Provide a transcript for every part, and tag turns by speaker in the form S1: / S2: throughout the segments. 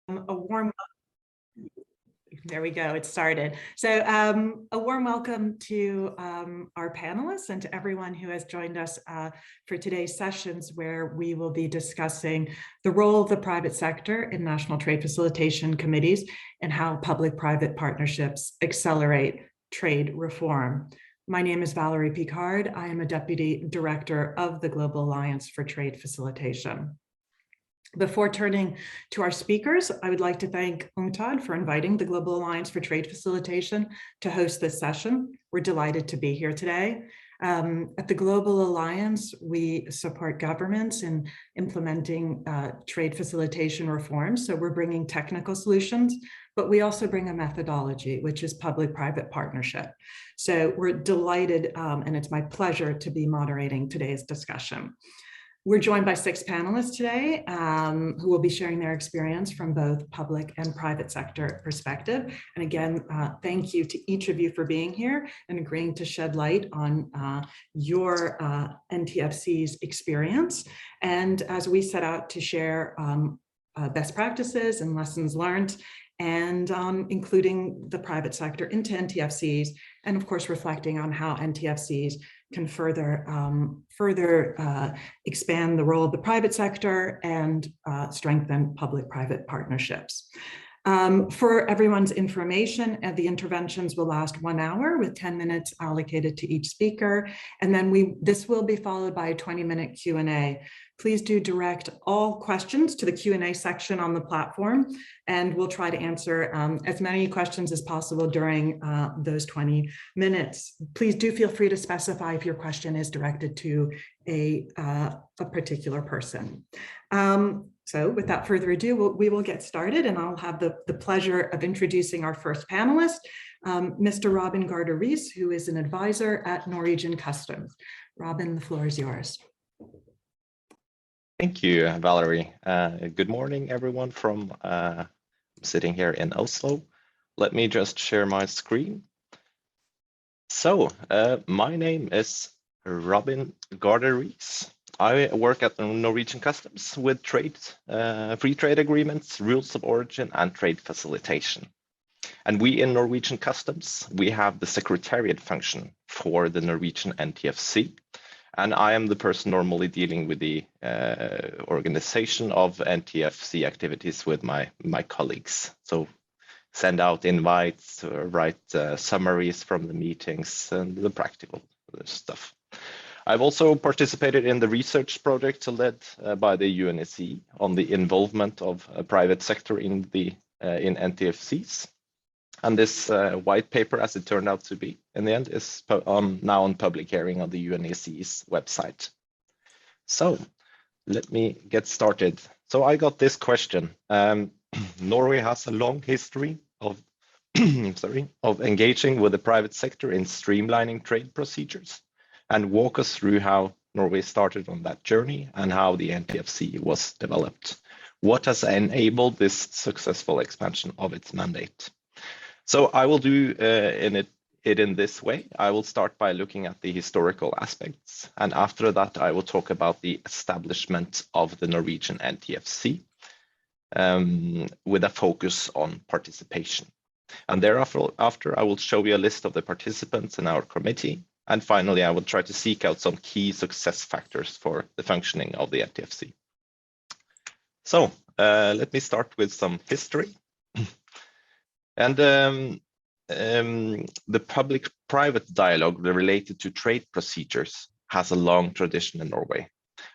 S1: A warm There we go, it started. So a warm welcome to our panelists and to everyone who has joined us for today's sessions, where we will be discussing the role of the private sector in national trade facilitation committees and how public-private partnerships accelerate trade reform. My name is Valerie Picard. I am a Deputy Director of the Global Alliance for Trade Facilitation. Before turning to our speakers, I would like to thank UNCTAD for inviting the Global Alliance for Trade Facilitation to host this session. We're delighted to be here today. At the Global Alliance, we support governments in implementing trade facilitation reforms. So we're bringing technical solutions, but we also bring a methodology, which is public-private partnership. So we're delighted, and it's my pleasure to be moderating today's discussion. We're joined by 6 panelists today who will be sharing their experience from both public and private sector perspective. And again, thank you to each of you for being here and agreeing to shed light on your NTFC's experience. And as we set out to share best practices and lessons learned, and including the private sector into NTFCs, and of course, reflecting on how NTFCs can further expand the role of the private sector and strengthen public-private partnerships. For everyone's information, the interventions will last 1 hour with 10 minutes allocated to each speaker. And then this will be followed by a 20-minute Q&A. Please do direct all questions to the Q&A section on the platform, and we'll try to answer as many questions as possible during those 20 minutes. Please do feel free to specify if your question is directed to a particular person. So without further ado, we will get started, and I'll have the pleasure of introducing our first panelist, Mr. Robin Garder-Rees, who is an advisor at Norwegian Customs. Robin, the floor is yours.
S2: Thank you, Valerie. Good morning, everyone from sitting here in Oslo. Let me just share my screen. So my name is Robin Garder-Rees. I work at the Norwegian Customs with free trade agreements, rules of origin, and trade facilitation. And we in Norwegian Customs, we have the secretariat function for the Norwegian NTFC. And I am the person normally dealing with the organization of NTFC activities with my colleagues. So send out invites, write summaries from the meetings, and the practical stuff. I've also participated in the research project led by the UNEC on the involvement of a private sector in NTFCs. And this white paper, as it turned out to be in the end, is now on public hearing on the UNEC's website. So let me get started. So I got this question. Norway has a long history of, of engaging with the private sector in streamlining trade procedures, and walk us through how Norway started on that journey and how the NTFC was developed. What has enabled this successful expansion of its mandate? So I will do it in this way. I will start by looking at the historical aspects, and after that I will talk about the establishment of the Norwegian NTFC with a focus on participation. And thereafter I will show you a list of the participants in our committee, and finally I will try to seek out some key success factors for the functioning of the NTFC. So let me start with some history. And the public-private dialogue related to trade procedures has a long tradition in Norway.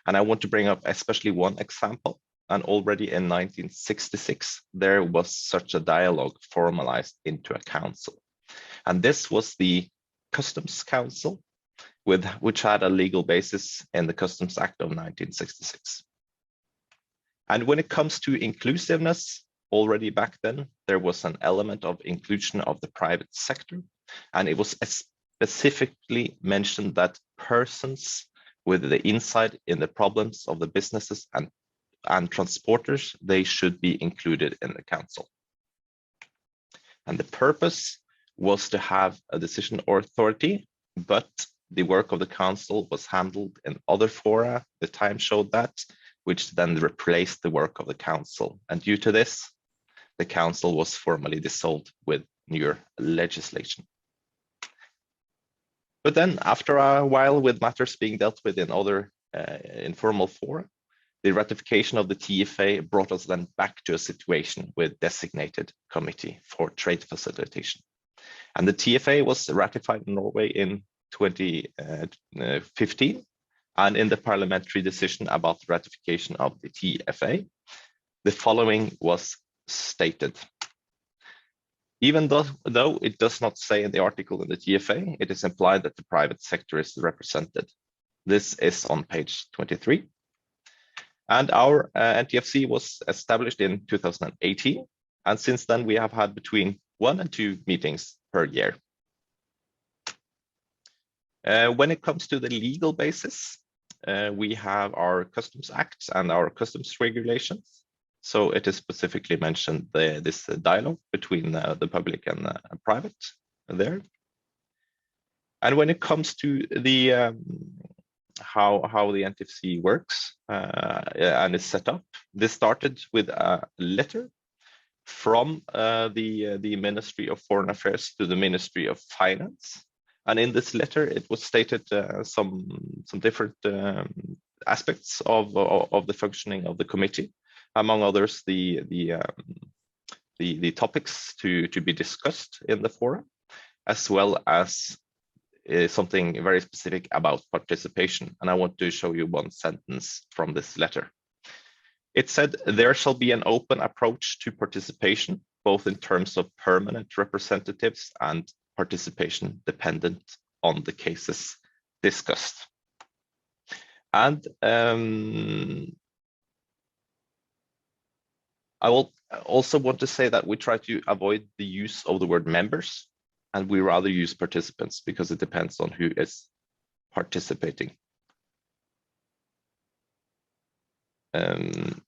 S2: And I want to bring up especially one example. And already in 1966, there was such a dialogue formalized into a council. And this was the Customs Council, which had a legal basis in the Customs Act of 1966. And when it comes to inclusiveness, already back then, there was an element of inclusion of the private sector, and it was specifically mentioned that persons with the insight in the problems of the businesses and transporters, they should be included in the council. And the purpose was to have a decision authority, but the work of the council was handled in other fora. The time showed that, which then replaced the work of the council. And due to this, the council was formally dissolved with newer legislation. But then after a while, with matters being dealt with in other informal fora, the ratification of the TFA brought us then back to a situation with designated committee for trade facilitation. And the TFA was ratified in Norway in 2015. And in the parliamentary decision about the ratification of the TFA, the following was stated. Even though it does not say in the article in the TFA, it is implied that the private sector is represented. This is on page 23. And our NTFC was established in 2018. And since then, we have had between 1 and 2 meetings per year. When it comes to the legal basis, we have our Customs Act and our customs regulations. So it is specifically mentioned this dialogue between the public and private there. And when it comes to the how the NTFC works and is set up, this started with a letter from the Ministry of Foreign Affairs to the Ministry of Finance. And in this letter, it was stated some different aspects of the functioning of the committee, among others the topics to be discussed in the forum, as well as something very specific about participation. And I want to show you one sentence from this letter. It said, there shall be an open approach to participation, both in terms of permanent representatives and participation dependent on the cases discussed. And I will also want to say that we try to avoid the use of the word members, and we rather use participants because it depends on who is participating. And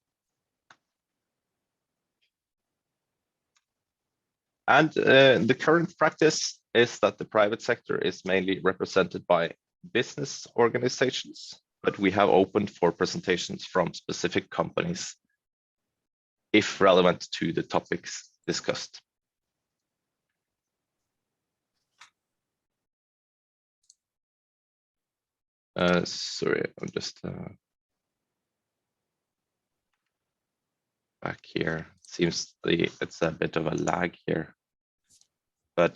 S2: the current practice is that the private sector is mainly represented by business organizations, but we have opened for presentations from specific companies if relevant to the topics discussed. Sorry, I'm just back here. Seems it's a bit of a lag here, but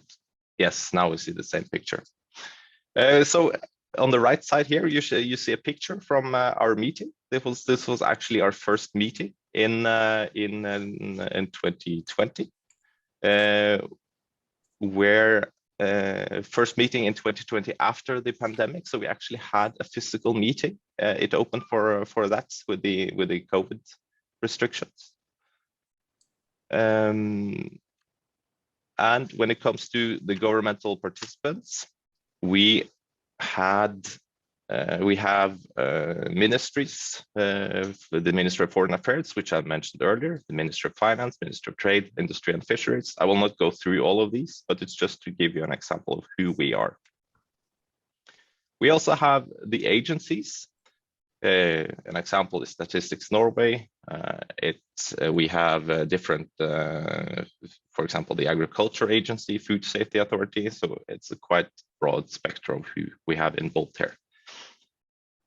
S2: yes, now we see the same picture. So on the right side here, you see a picture from our meeting. This was actually our first meeting in 2020, where first meeting in 2020 after the pandemic. So we actually had a physical meeting. It opened for that with the COVID restrictions. And when it comes to the governmental participants, we have ministries, the Ministry of Foreign Affairs, which I mentioned earlier, the Ministry of Finance, Ministry of Trade, Industry and Fisheries. I will not go through all of these, but it's just to give you an example of who we are. We also have the agencies. An example is Statistics Norway. We have different, for example, the Agriculture Agency, Food Safety Authority. So it's a quite broad spectrum of who we have involved here.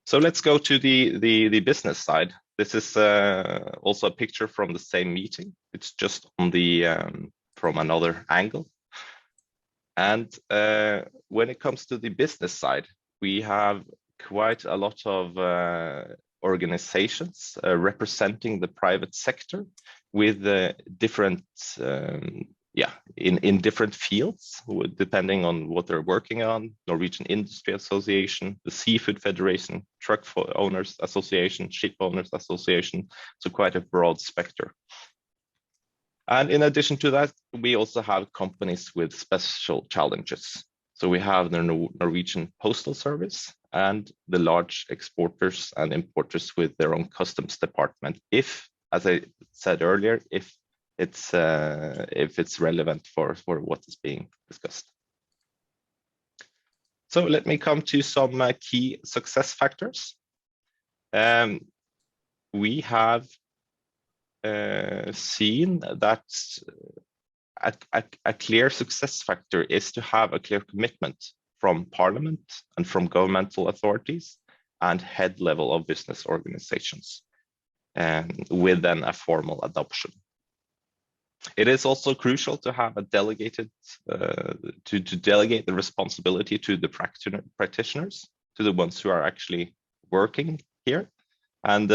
S2: So let's go to the business side. This is also a picture from the same meeting. It's just on the from another angle. And when it comes to the business side, we have quite a lot of organizations representing the private sector with different, in different fields, depending on what they're working on. Norwegian Industry Association, the Seafood Federation, Truck Owners Association, Ship Owners Association, so quite a broad spectrum. And in addition to that, we also have companies with special challenges. So we have the Norwegian Postal Service and the large exporters and importers with their own customs department, if, as I said earlier, if it's relevant for what is being discussed. So let me come to some key success factors. We have seen that a clear success factor is to have a clear commitment from Parliament and from governmental authorities and head level of business organizations, with then a formal adoption. It is also crucial to have a delegated, to delegate the responsibility to the practitioners, to the ones who are actually working here. And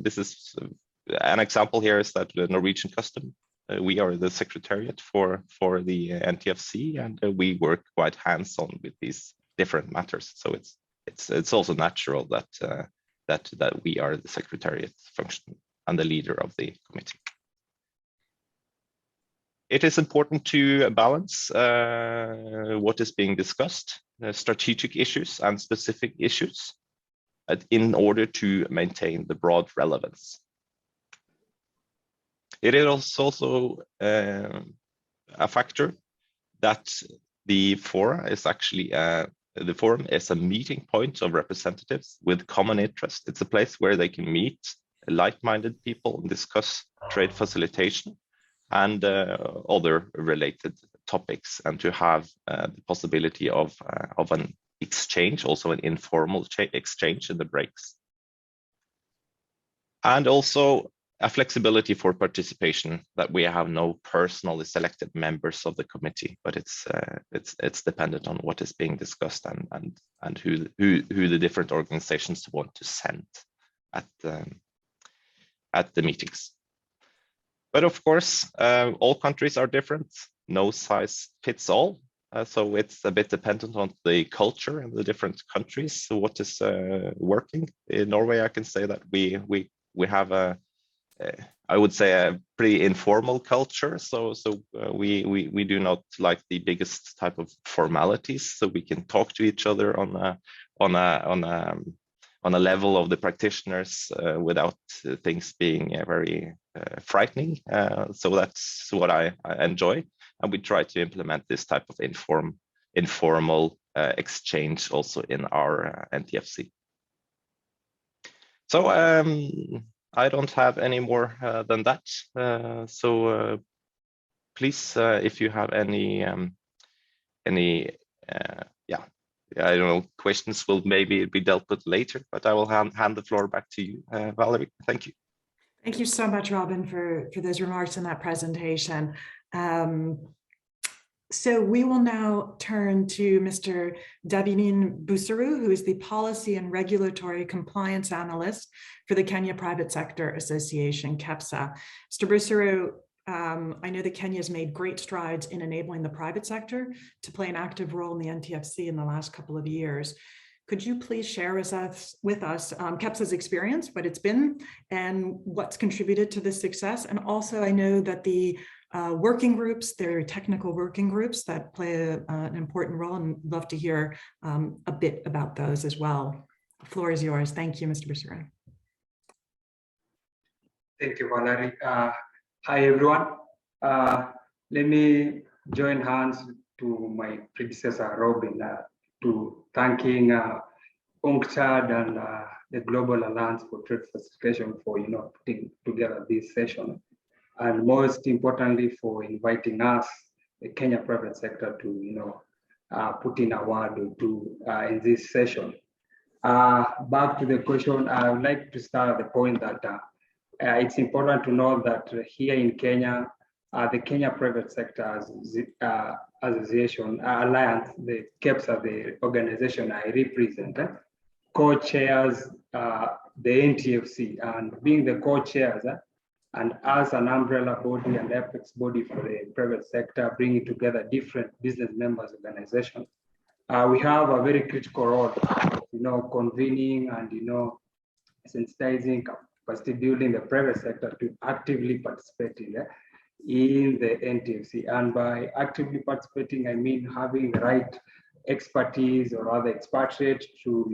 S2: this is an example here is that the Norwegian Custom, we are the secretariat for the NTFC, and we work quite hands-on with these different matters. So it's also natural that that we are the secretariat function and the leader of the committee. It is important to balance what is being discussed, strategic issues and specific issues, in order to maintain the broad relevance. It is also a factor that the forum is actually a meeting point of representatives with common interest. It's a place where they can meet like-minded people and discuss trade facilitation and other related topics, and to have the possibility of an exchange, also an informal exchange in the breaks. And also a flexibility for participation, that we have no personally selected members of the committee, but it's dependent on what is being discussed and who the different organizations want to send at the meetings. But of course, all countries are different. No size fits all. So it's a bit dependent on the culture in the different countries. So what is working in Norway? I can say that we have I would say a pretty informal culture. So we do not like the biggest type of formalities. So we can talk to each other on a level of the practitioners without things being very frightening. So that's what I enjoy, and we try to implement this type of informal exchange also in our NTFC. So I don't have any more than that. So please, if you have any I don't know, questions will maybe be dealt with later, but I will hand the floor back to you, Valerie. Thank you.
S1: Thank you so much, Robin, for those remarks in that presentation. So we will now turn to Mr. Davinin Busaru, who is the Policy and Regulatory Compliance Analyst for the Kenya Private Sector Association, KEPSA. Mr. Busaru, I know that Kenya has made great strides in enabling the private sector to play an active role in the NTFC in the last couple of years. Could you please share with us KEPSA's experience, what it's been, and what's contributed to this success? And also, I know that the working groups, there are technical working groups that play an important role, and love to hear a bit about those as well. The floor is yours. Thank you, Mr. Busaru.
S3: Thank you, Valerie. Hi, everyone. Let me join hands to my predecessor, Robin, to thanking UNCTAD and the Global Alliance for Trade Facilitation for putting together this session, and most importantly for inviting us, the Kenya private sector, to put in a word or two in this session. Back to the question, I would like to start at the point that it's important to know that here in Kenya, the Kenya Private Sector Association Alliance, the KEPSA, the organization I represent, co-chairs the NTFC, and being the co-chairs and as an umbrella body and apex body for the private sector, bringing together different business members organizations, we have a very critical role, convening and sensitizing, capacity building the private sector to actively participate in the NTFC. And by actively participating, I mean having the right expertise or other expatriate to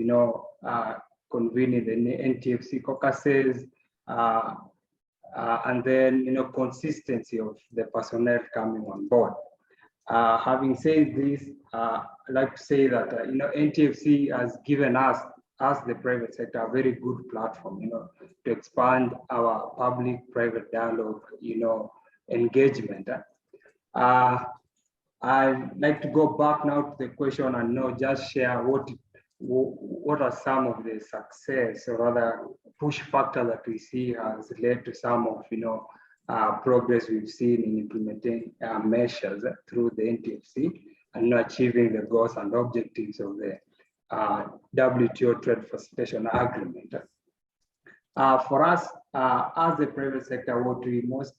S3: convene in the NTFC caucuses, and then consistency of the personnel coming on board. Having said this, I'd like to say that NTFC has given us as the private sector, a very good platform, to expand our public-private dialogue, engagement. I'd like to go back now to the question and just share what are some of the success or other push factors that we see has led to some of progress we've seen in implementing measures through the NTFC and achieving the goals and objectives of the WTO Trade Facilitation Agreement. For us, as the private sector, what we most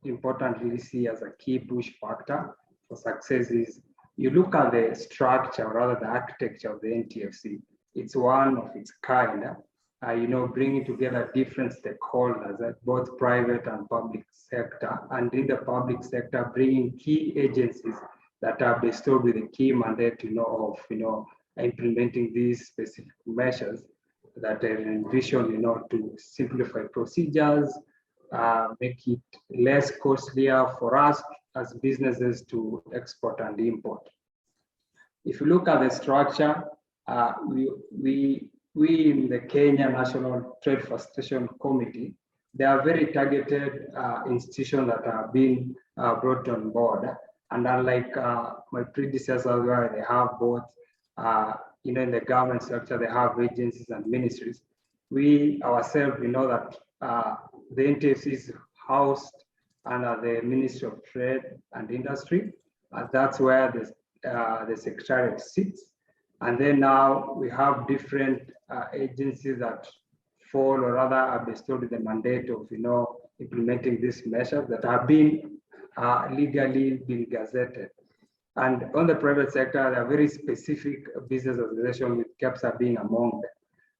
S3: importantly see as a key push factor for success is you look at the structure, or rather the architecture of the NTFC. It's one of its kind, bringing together different stakeholders, both private and public sector, and in the public sector, bringing key agencies that are bestowed with a key mandate, of implementing these specific measures that are envisioned, to simplify procedures, make it less costlier for us as businesses to export and import. If you look at the structure, we in the Kenya National Trade Facilitation Committee, they are very targeted institutions that are being brought on board. And unlike my predecessors, where they have both, in the government sector, they have agencies and ministries. We ourselves, we know that the NTFC is housed under the Ministry of Trade and Industry. That's where the Secretariat sits. And then now we have different agencies that fall, or rather are bestowed with the mandate of, implementing these measures that have been legally been gazetted. And on the private sector, there are very specific business organizations, with KEPSA being among them.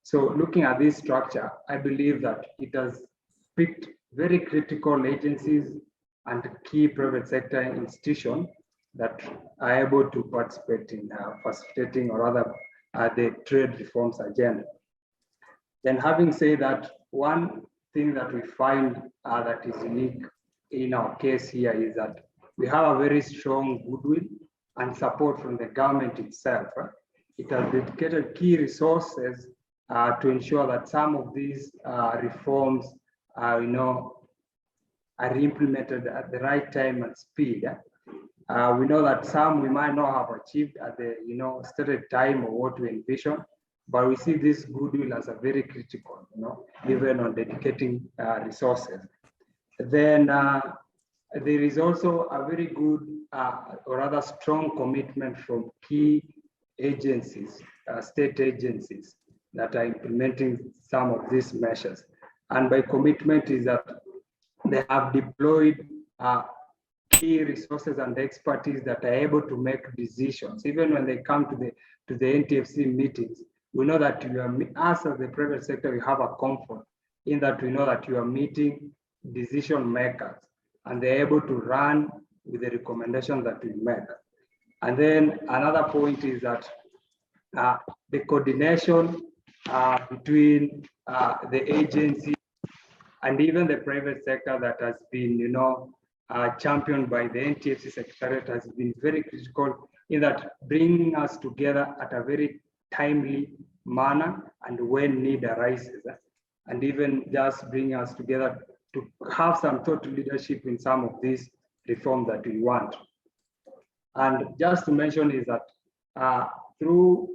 S3: So looking at this structure, I believe that it has picked very critical agencies and key private sector institutions that are able to participate in facilitating, or rather the trade reforms agenda. Then having said that, one thing that we find that is unique in our case here is that we have a very strong goodwill and support from the government itself. It has dedicated key resources to ensure that some of these reforms are implemented at the right time and speed. We know that some we might not have achieved at the stated time or what we envision, but we see this goodwill as a very critical, even on dedicating resources. Then there is also a very good or rather strong commitment from key agencies, state agencies that are implementing some of these measures. And by commitment is that they have deployed key resources and expertise that are able to make decisions. Even when they come to the NTFC meetings, we know that us as the private sector, we have a comfort in that we know that you are meeting decision makers and they're able to run with the recommendations that we make. And then another point is that the coordination between the agency and even the private sector that has been, championed by the NTFC Secretariat has been very critical in that bringing us together at a very timely manner and when need arises, and even just bring us together to have some thought leadership in some of these reforms that we want. And just to mention is that through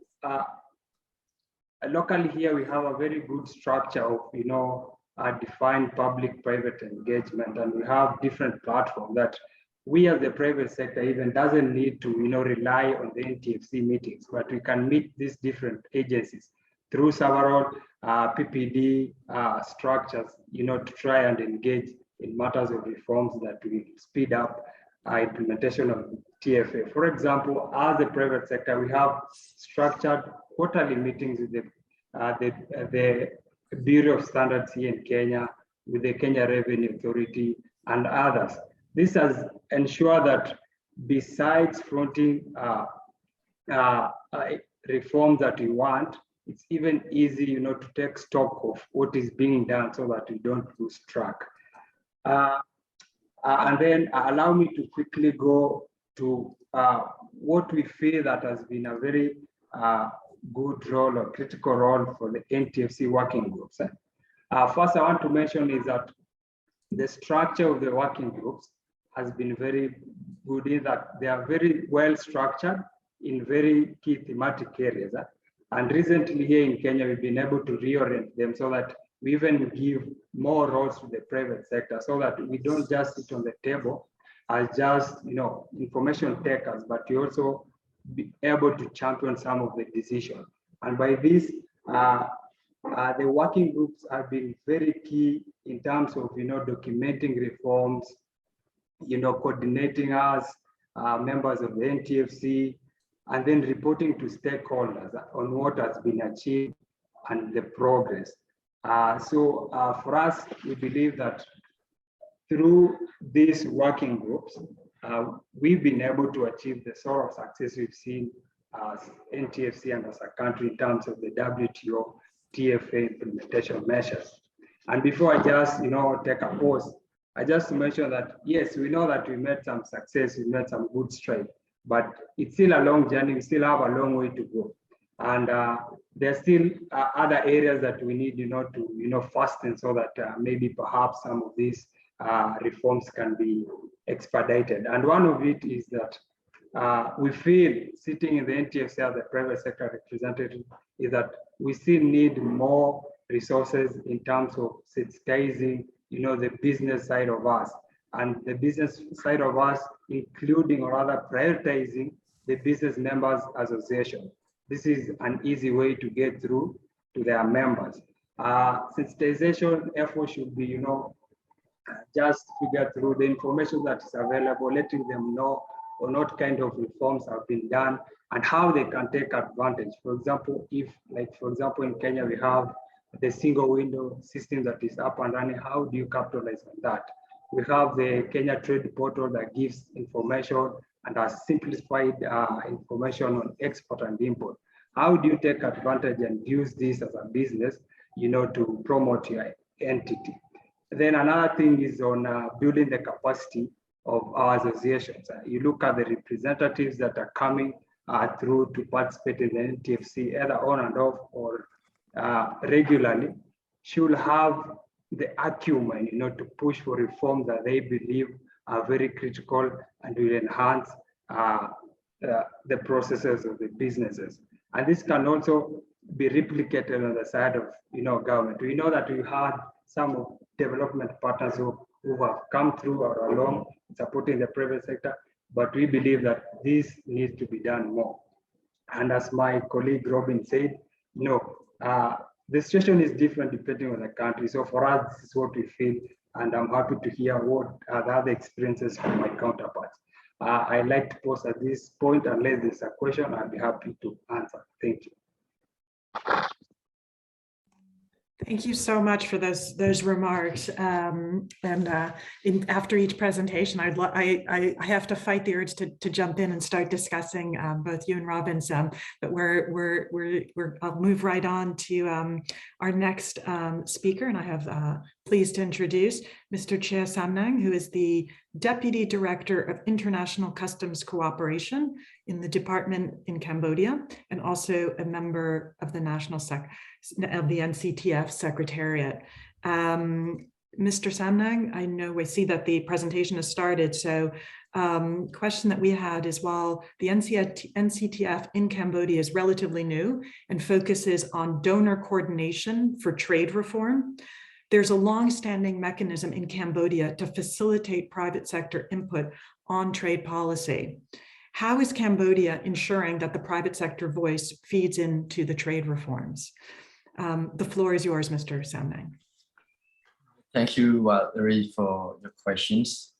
S3: locally here, we have a very good structure of, defined public-private engagement, and we have different platforms that we as the private sector even doesn't need to, rely on the NTFC meetings, but we can meet these different agencies through several PPD structures, to try and engage in matters of reforms that will speed up implementation of TFA. For example, as the private sector, we have structured quarterly meetings with the Bureau of Standards here in Kenya, with the Kenya Revenue Authority and others. This has ensured that besides fronting reforms that we want, it's even easy, to take stock of what is being done so that we don't lose track. And then allow me to quickly go to what we feel that has been a very good role or critical role for the NTFC working groups. First, I want to mention is that the structure of the working groups has been very good in that they are very well structured in very key thematic areas. And recently here in Kenya, we've been able to reorient them so that we even give more roles to the private sector so that we don't just sit on the table as just information takers, but we also be able to champion some of the decisions. And by this, the working groups have been very key in terms of documenting reforms, coordinating us, members of the NTFC, and then reporting to stakeholders on what has been achieved and the progress. So for us, we believe that through these working groups, we've been able to achieve the sort of success we've seen as NTFC and as a country in terms of the WTO TFA implementation measures. And before I just take a pause, I just mentioned that yes, we know that we made some success, we made some good strides, but it's still a long journey. We still have a long way to go, and there's still other areas that we need to fasten so that maybe perhaps some of these reforms can be expedited. And one of it is that we feel, sitting in the NTFC as the private sector representative, is that we still need more resources in terms of sensitizing the business side of us, and the business side of us including or rather prioritizing the business members association. This is an easy way to get through to their members. Sensitization effort should be just figure through the information that is available, letting them know on what kind of reforms have been done and how they can take advantage. For example, for example, in Kenya, we have the single window system that is up and running. How do you capitalize on that? We have the Kenya Trade Portal that gives information and has simplified information on export and import. How do you take advantage and use this as a business, to promote your entity? Then another thing is on building the capacity of our associations. You look at the representatives that are coming through to participate in the NTFC, either on and off or regularly, should have the acumen, to push for reforms that they believe are very critical and will enhance the processes of the businesses. And this can also be replicated on the side of government. We know that we had some development partners who have come through or along supporting the private sector, but we believe that this needs to be done more. And as my colleague Robin said, the situation is different depending on the country. So for us, this is what we feel, and I'm happy to hear what are the other experiences from my counterparts. I'd like to pause at this point, unless there's a question, I'll be happy to answer. Thank you.
S1: Thank you so much for those remarks. After each presentation, I have to fight the urge to jump in and start discussing both you and Robin's. But I'll move right on to our next speaker, and I have pleased to introduce Mr. Chia Samnang, who is the Deputy Director of International Customs Cooperation in the department in Cambodia, and also a member of the of the NCTF Secretariat. Mr. Samnang, I see that the presentation has started. So question that we had is, while the NCTF in Cambodia is relatively new and focuses on donor coordination for trade reform, there's a long-standing mechanism in Cambodia to facilitate private sector input on trade policy. How is Cambodia ensuring that the private sector voice feeds into the trade reforms? The floor is yours, Mr. Samnang.
S4: Thank you, Valerie, for your questions.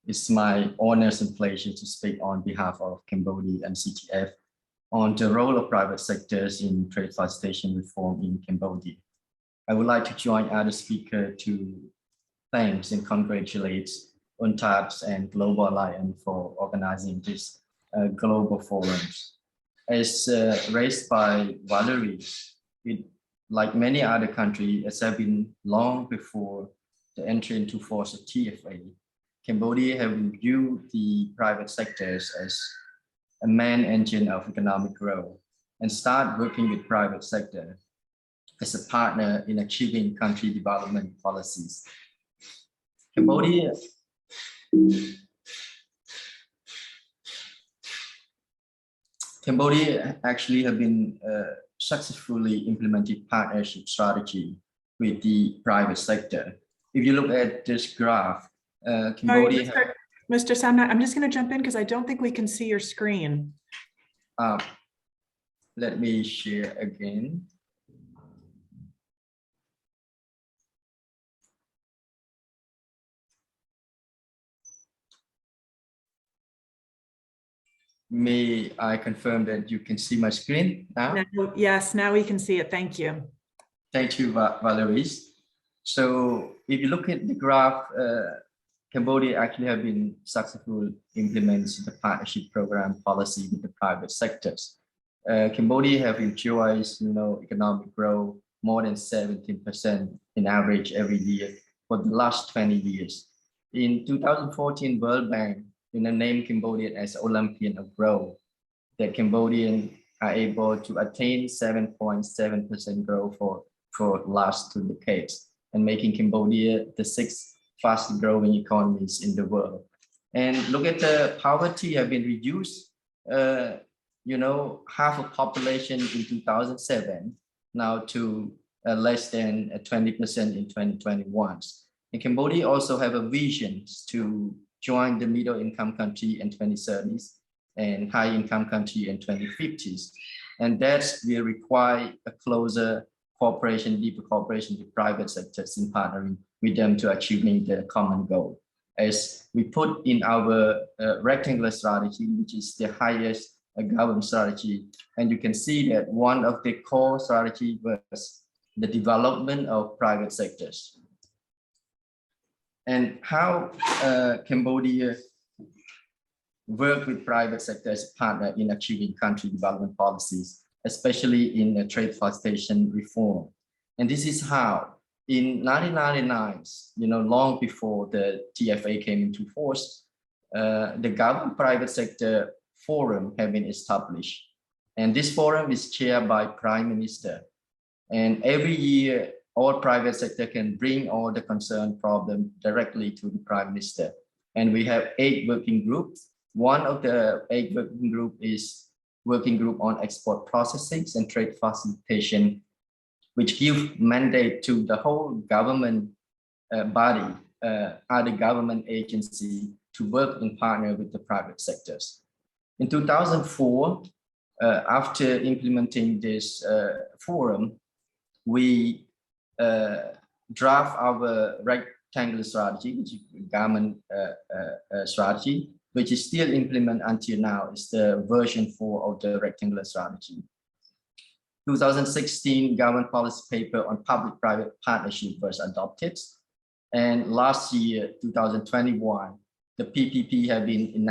S4: It's my honor and pleasure to speak on behalf of Cambodia and NCTF on the role of private sectors in trade facilitation reform in Cambodia. I would like to join other speakers to thank and congratulate Untitled and Global Alliance for organizing this global forums. As raised by Valerie, like many other countries, it has been long before the entry into force of TFA. Cambodia has viewed the private sectors as a main engine of economic growth. and start working with private sector as a partner in achieving country development policies. Cambodia actually have been successfully implemented partnership strategy with the private sector. If you look at this graph, Cambodia.
S1: Sorry, Mr. Samna, I'm just going to jump in because I don't think we can see your screen.
S4: Let me share again. May I confirm that you can see my screen now?
S1: No, yes, now we can see it. Thank you.
S4: Thank you, Valerie. So if you look at the graph, Cambodia actually have been successful implementing the partnership program policy with the private sectors. Cambodia have enjoyed, economic growth more than 17% in average every year for the last 20 years. In 2014, World Bank named Cambodia as Olympian of Growth, that Cambodians are able to attain 7.7% growth for last 2 decades, and making Cambodia the 6th fastest growing economies in the world. And look at the poverty have been reduced, half of population in 2007 now to less than 20% in 2021. And Cambodia also have a vision to join the middle income country in 2030s and high income country in 2050s. And that will require a closer cooperation, deeper cooperation with private sectors in partnering with them to achieving the common goal. As we put in our rectangular strategy, which is the highest government strategy, and you can see that one of the core strategy was the development of private sectors. And how Cambodia work with private sector as a partner in achieving country development policies, especially in the trade facilitation reform. And this is how in 1999, long before the TFA came into force, the government private sector forum have been established. And this forum is chaired by Prime Minister. And every year, all private sector can bring all the concerned problem directly to the Prime Minister. And we have 8 working groups. One of the 8 working group is working group on export processing and trade facilitation, which give mandate to the whole government body, other government agency to work in partner with the private sectors. In 2004, after implementing this forum, we draft our rectangular strategy, which is government strategy, which is still implemented until now. It's the version 4 of the rectangular strategy. 2016 government policy paper on public-private partnership was adopted. And last year, 2021, the PPP have been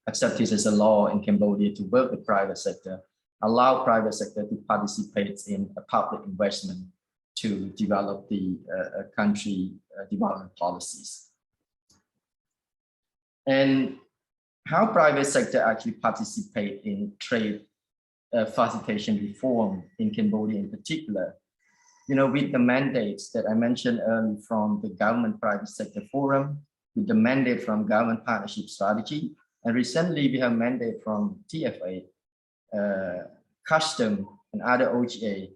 S4: accepted as a law in Cambodia to work with private sector, allow private sector to participate in a public investment to develop the country development policies. And how private sector actually participate in trade facilitation reform in Cambodia in particular, with the mandates that I mentioned earlier from the government private sector forum, with the mandate from government partnership strategy, and recently we have mandate from TFA, custom and other OGA,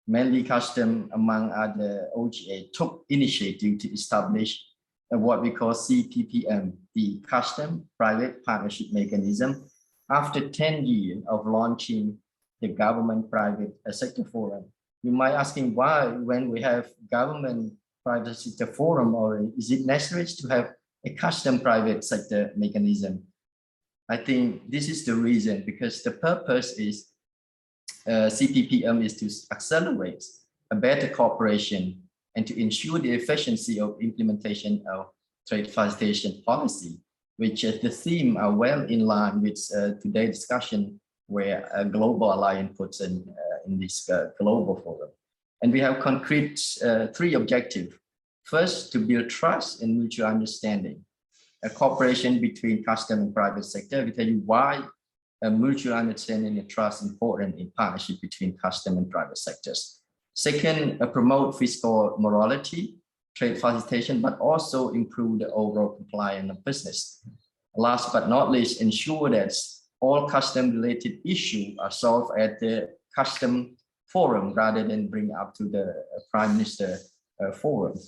S4: mainly custom among other OGA, took initiative to establish what we call CPPM, the Custom Private Partnership Mechanism, after 10 years of launching the government private sector forum. You might asking why, when we have government private sector forum already, is it necessary to have a custom private sector mechanism? I think this is the reason, because the purpose is CPPM is to accelerate a better cooperation and to ensure the efficiency of implementation of trade facilitation policy, which the theme are well in line with today's discussion, where a global alliance puts in this global forum. And we have concrete 3 objectives. First, to build trust and mutual understanding, a cooperation between custom and private sector. We tell you why a mutual understanding and trust important in partnership between custom and private sectors. Second, promote fiscal morality, trade facilitation, but also improve the overall compliance of business. Last but not least, ensure that all custom-related issues are solved at the custom forum rather than bring up to the Prime Minister forum.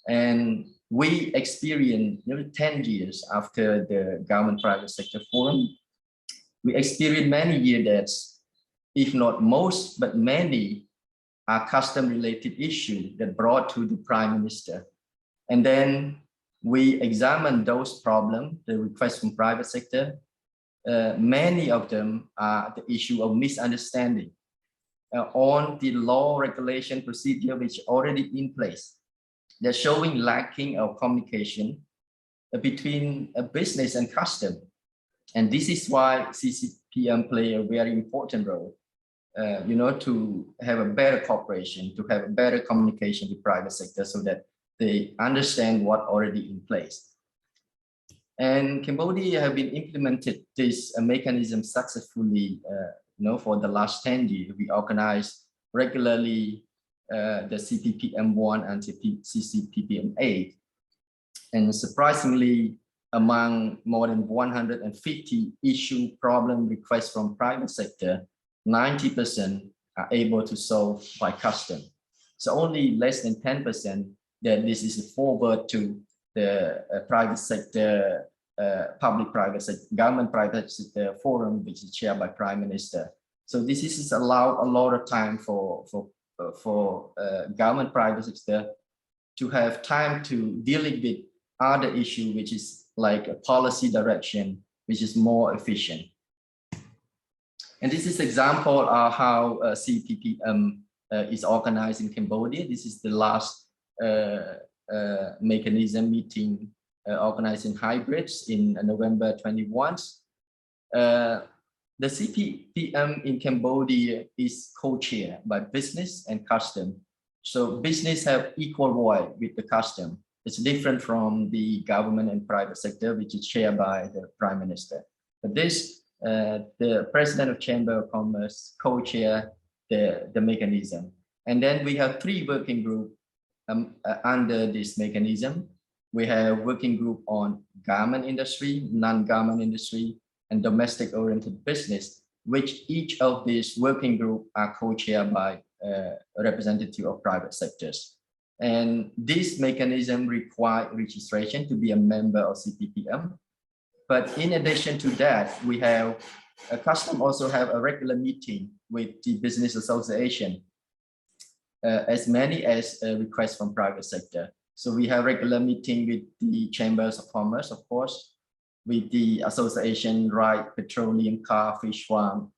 S4: And we experienced 10 years after the government private sector forum, we experienced many years that, if not most, but many are custom-related issues that brought to the Prime Minister. And then we examined those problems, the requests from private sector. Many of them are the issue of misunderstanding on the law, regulation, procedure which already in place. They're showing lacking of communication between a business and custom. And this is why CCPM play a very important role, to have a better cooperation, to have a better communication with private sector so that they understand what already in place. And Cambodia have been implemented this mechanism successfully, for the last 10 years. We organize regularly the CPPM1 and CCPPM8. And surprisingly, among more than 150 issue problem requests from private sector, 90% are able to solve by custom. So only less than 10% that this is a forward to the private sector, public-private sector, government-private sector forum, which is chaired by Prime Minister. So this is allowed a lot of time for government-private sector to have time to deal with other issue, which is like a policy direction, which is more efficient. And this is example of how CPPM is organized in Cambodia. This is the last mechanism meeting organized in hybrids in November 21. The CPPM in Cambodia is co-chaired by business and custom. So business have equal voice with the custom. It's different from the government and private sector, which is chaired by the Prime Minister. But this, the President of Chamber of Commerce co-chair the mechanism. And then we have 3 working groups under this mechanism. We have working group on garment industry, non-garment industry, and domestic oriented business, which each of these working groups are co-chaired by a representative of private sectors. And this mechanism requires registration to be a member of CPPM. But in addition to that, we have a custom also have a regular meeting with the business association, as many as requests from private sector. So we have regular meeting with the chambers of commerce, of course, with the association, right, petroleum, car, fish farm,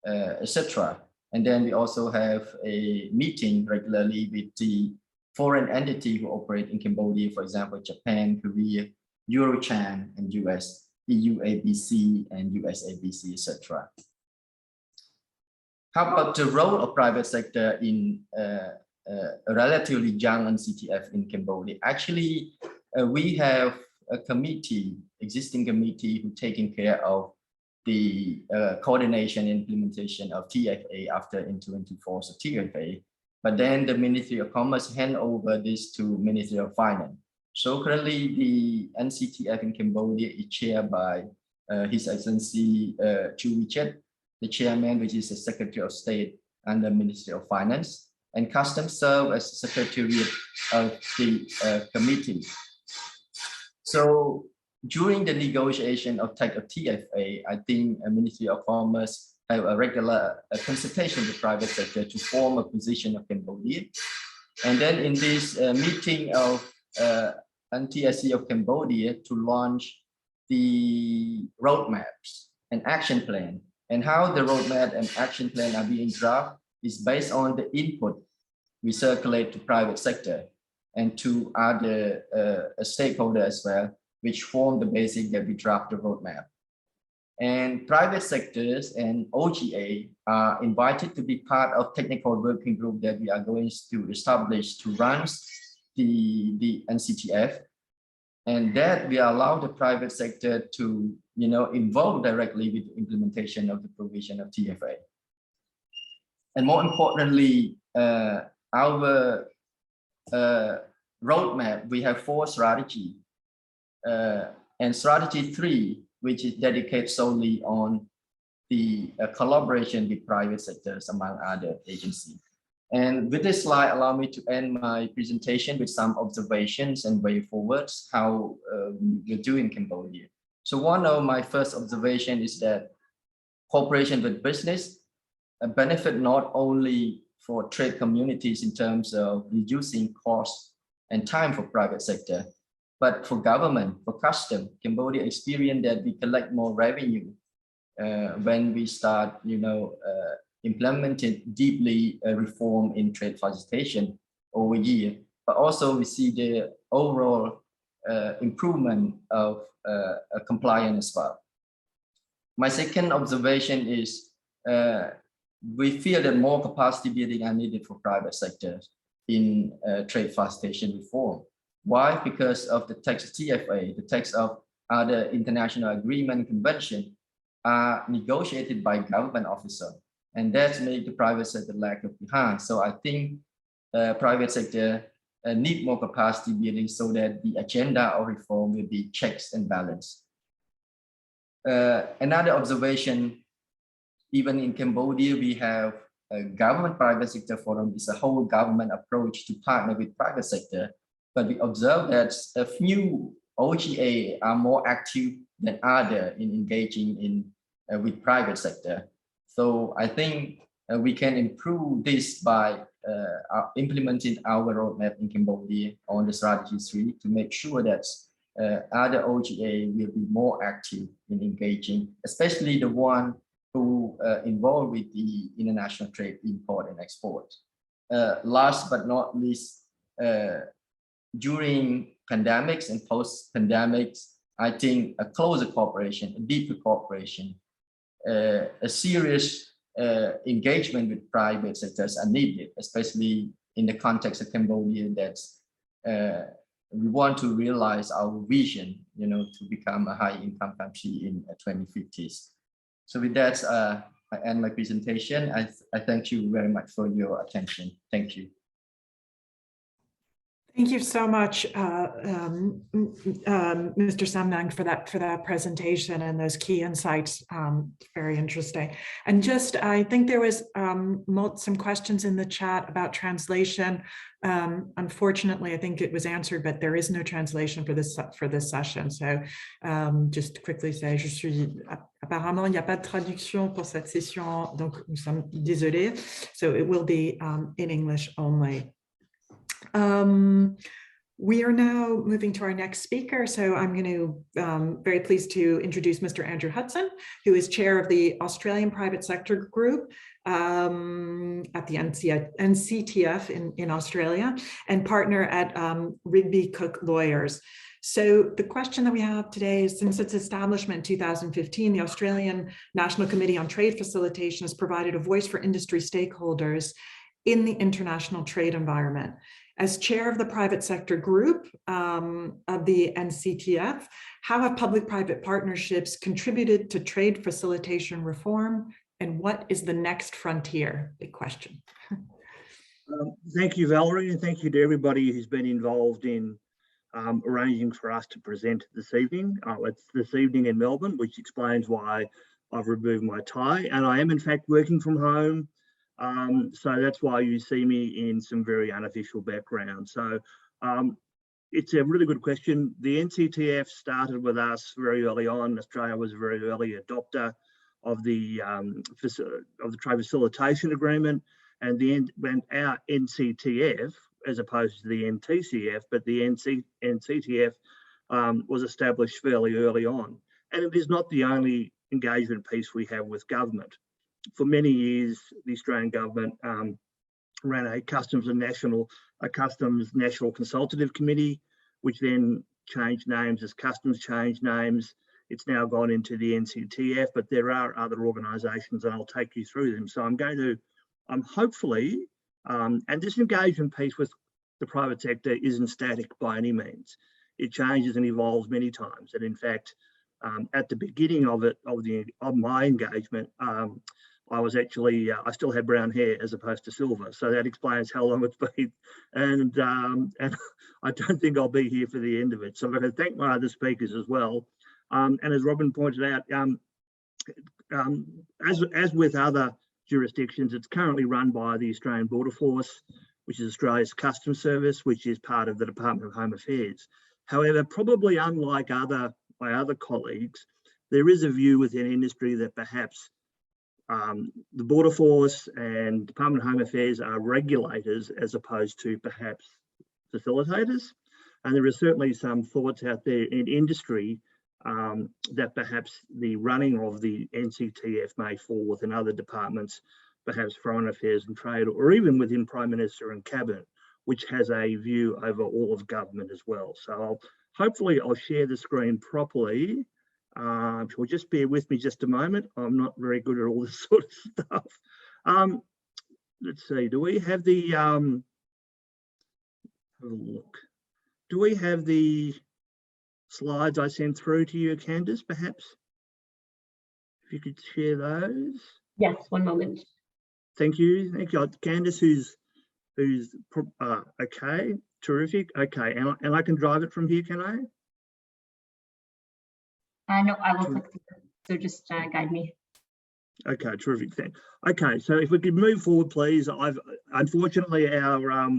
S4: etc. And then we also have a meeting regularly with the foreign entity who operate in Cambodia, for example, Japan, Korea, Eurochan, and US, EU ABC, and US ABC, etc. How about the role of private sector in a relatively young NCTF in Cambodia? Actually, we have a committee, existing committee, who taking care of the coordination and implementation of TFA after entering into force of TFA. But then the Ministry of Commerce hand over this to Ministry of Finance. So currently the NCTF in Cambodia is chaired by His Excellency Chu Vichet, the chairman, which is the Secretary of State under Ministry of Finance, and Customs serve as Secretariat of the committee. So during the negotiation of TFA, I think Ministry of Commerce have a regular consultation with private sector to form a position of Cambodia. And then in this meeting of NTSC of Cambodia to launch the roadmaps and action plan. And how the roadmap and action plan are being drafted is based on the input we circulate to private sector and to other stakeholders as well, which form the basis that we draft the roadmap. And private sectors and OGA are invited to be part of technical working group that we are going to establish to run the NCTF. And that we allow the private sector to, involve directly with the implementation of the provision of TFA. And more importantly, our roadmap, we have 4 strategies. And strategy 3, which is dedicated solely on the collaboration with private sectors, among other agencies. And with this slide, allow me to end my presentation with some observations and way forwards, how we're doing in Cambodia. So one of my first observation is that cooperation with business benefit not only for trade communities in terms of reducing costs and time for private sector, but for government, for custom. Cambodia experienced that we collect more revenue when we start, implemented deeply reform in trade facilitation over year, but also we see the overall improvement of compliance as well. My second observation is we feel that more capacity building are needed for private sectors in trade facilitation reform. Why? Because of the text TFA, the text of other international agreement and convention are negotiated by government officers. And that's made the private sector lag behind. So I think private sector need more capacity building so that the agenda of reform will be checks and balance. Another observation, even in Cambodia, we have a government private sector forum. It's a whole government approach to partner with private sector. But we observe that a few OGA are more active than other in engaging in with private sector. So I think we can improve this by implementing our roadmap in Cambodia on the strategy 3 to make sure that other OGA will be more active in engaging, especially the one who involved with the international trade, import and export. Last but not least, during pandemics and post-pandemics, I think a closer cooperation, a deeper cooperation, a serious engagement with private sectors are needed, especially in the context of Cambodia that we want to realize our vision, to become a high-income country in the 2050s. So with that, I end my presentation. I thank you very much for your attention. Thank you.
S1: Thank you so much, Mr. Samnang, for that presentation and those key insights. Very interesting. And just, I think there was some questions in the chat about translation. Unfortunately, I think it was answered, but there is no translation for this session. So just to quickly say, apparemment, il n'y a pas de traduction pour cette session, donc nous sommes désolés. So it will be in English only. We are now moving to our next speaker. So I'm going to very pleased to introduce Mr. Andrew Hudson, who is chair of the Australian Private Sector Group at the NCTF in Australia and partner at Rigby Cook Lawyers. So the question that we have today is, since its establishment in 2015, the Australian National Committee on Trade Facilitation has provided a voice for industry stakeholders in the international trade environment. As chair of the private sector group of the NCTF, how have public-private partnerships contributed to trade facilitation reform, and what is the next frontier? Big question.
S5: Thank you, Valerie, and thank you to everybody who's been involved in arranging for us to present this evening. It's this evening in Melbourne, which explains why I've removed my tie, and I am in fact working from home. So that's why you see me in some very unofficial background. So it's a really good question. The NCTF started with us very early on. Australia was a very early adopter of the Trade Facilitation Agreement, and when our NCTF, as opposed to the NTCF, but the NCTF was established fairly early on. And it is not the only engagement piece we have with government. For many years, the Australian government ran a Customs National Consultative Committee, which then changed names as Customs changed names. It's now gone into the NCTF, but there are other organisations, and I'll take you through them. So I'm going to, hopefully, and this engagement piece with the private sector isn't static by any means. it changes and evolves many times. And in fact, at the beginning of my engagement, I was actually, I still had brown hair as opposed to silver. So that explains how long it's been. And I don't think I'll be here for the end of it. So I'm going to thank my other speakers as well. And as Robin pointed out, as with other jurisdictions, it's currently run by the Australian Border Force, which is Australia's Customs Service, which is part of the Department of Home Affairs. However, probably unlike my other colleagues, there is a view within industry that perhaps the Border Force and Department of Home Affairs are regulators as opposed to perhaps facilitators. And there are certainly some thoughts out there in industry that perhaps the running of the NCTF may fall within other departments, perhaps Foreign Affairs and Trade, or even within Prime Minister and Cabinet, which has a view over all of government as well. So hopefully I'll share the screen properly. So just bear with me just a moment. I'm not very good at all this sort of stuff. Let's see, do we have the, have a look. Do we have the slides I sent through to you, Candice, perhaps? If you could share those.
S6: Yes, one moment.
S5: Thank you. Thank you. Candice, who's okay, terrific. Okay, and I can drive it from here, can I?
S6: No, I will click through, so just guide me.
S5: Okay, terrific. Thanks. Okay, so if we could move forward, please. Unfortunately, our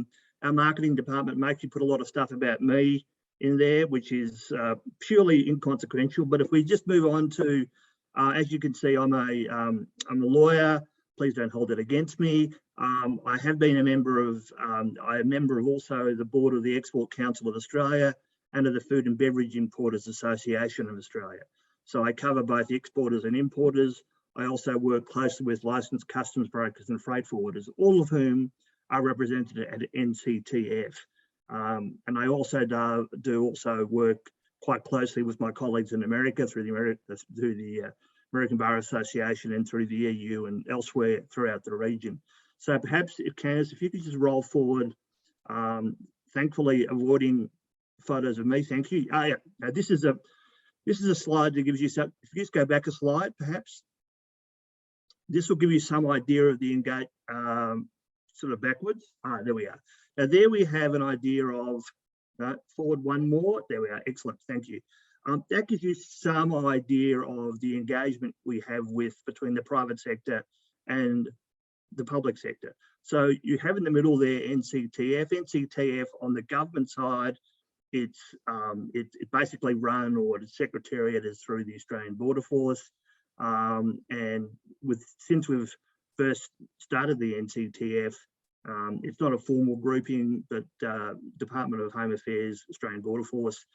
S5: marketing department makes you put a lot of stuff about me in there, which is purely inconsequential. But if we just move on to, as you can see, I'm a lawyer. Please don't hold it against me. I have been a member of, I'm a member of also the board of the Export Council of Australia and of the Food and Beverage Importers Association of Australia. So I cover both exporters and importers. I also work closely with licensed customs brokers and freight forwarders, all of whom are represented at NCTF. And I also do work quite closely with my colleagues in America through the American Bar Association and through the EU and elsewhere throughout the region. So perhaps, Candice, if you could just roll forward, thankfully avoiding photos of me, thank you. Yeah. Now this is a slide that gives you some, if you just go back a slide, perhaps. This will give you some idea of the engage, sort of backwards. There we are. Now there we have an idea of, forward one more, there we are, excellent, thank you. That gives you some idea of the engagement we have between the private sector and the public sector. So you have in the middle there NCTF. NCTF on the government side, it's basically run, or the secretariat is through the Australian Border Force. And since we've first started the NCTF, it's not a formal grouping, but Department of Home Affairs, Australian Border Force.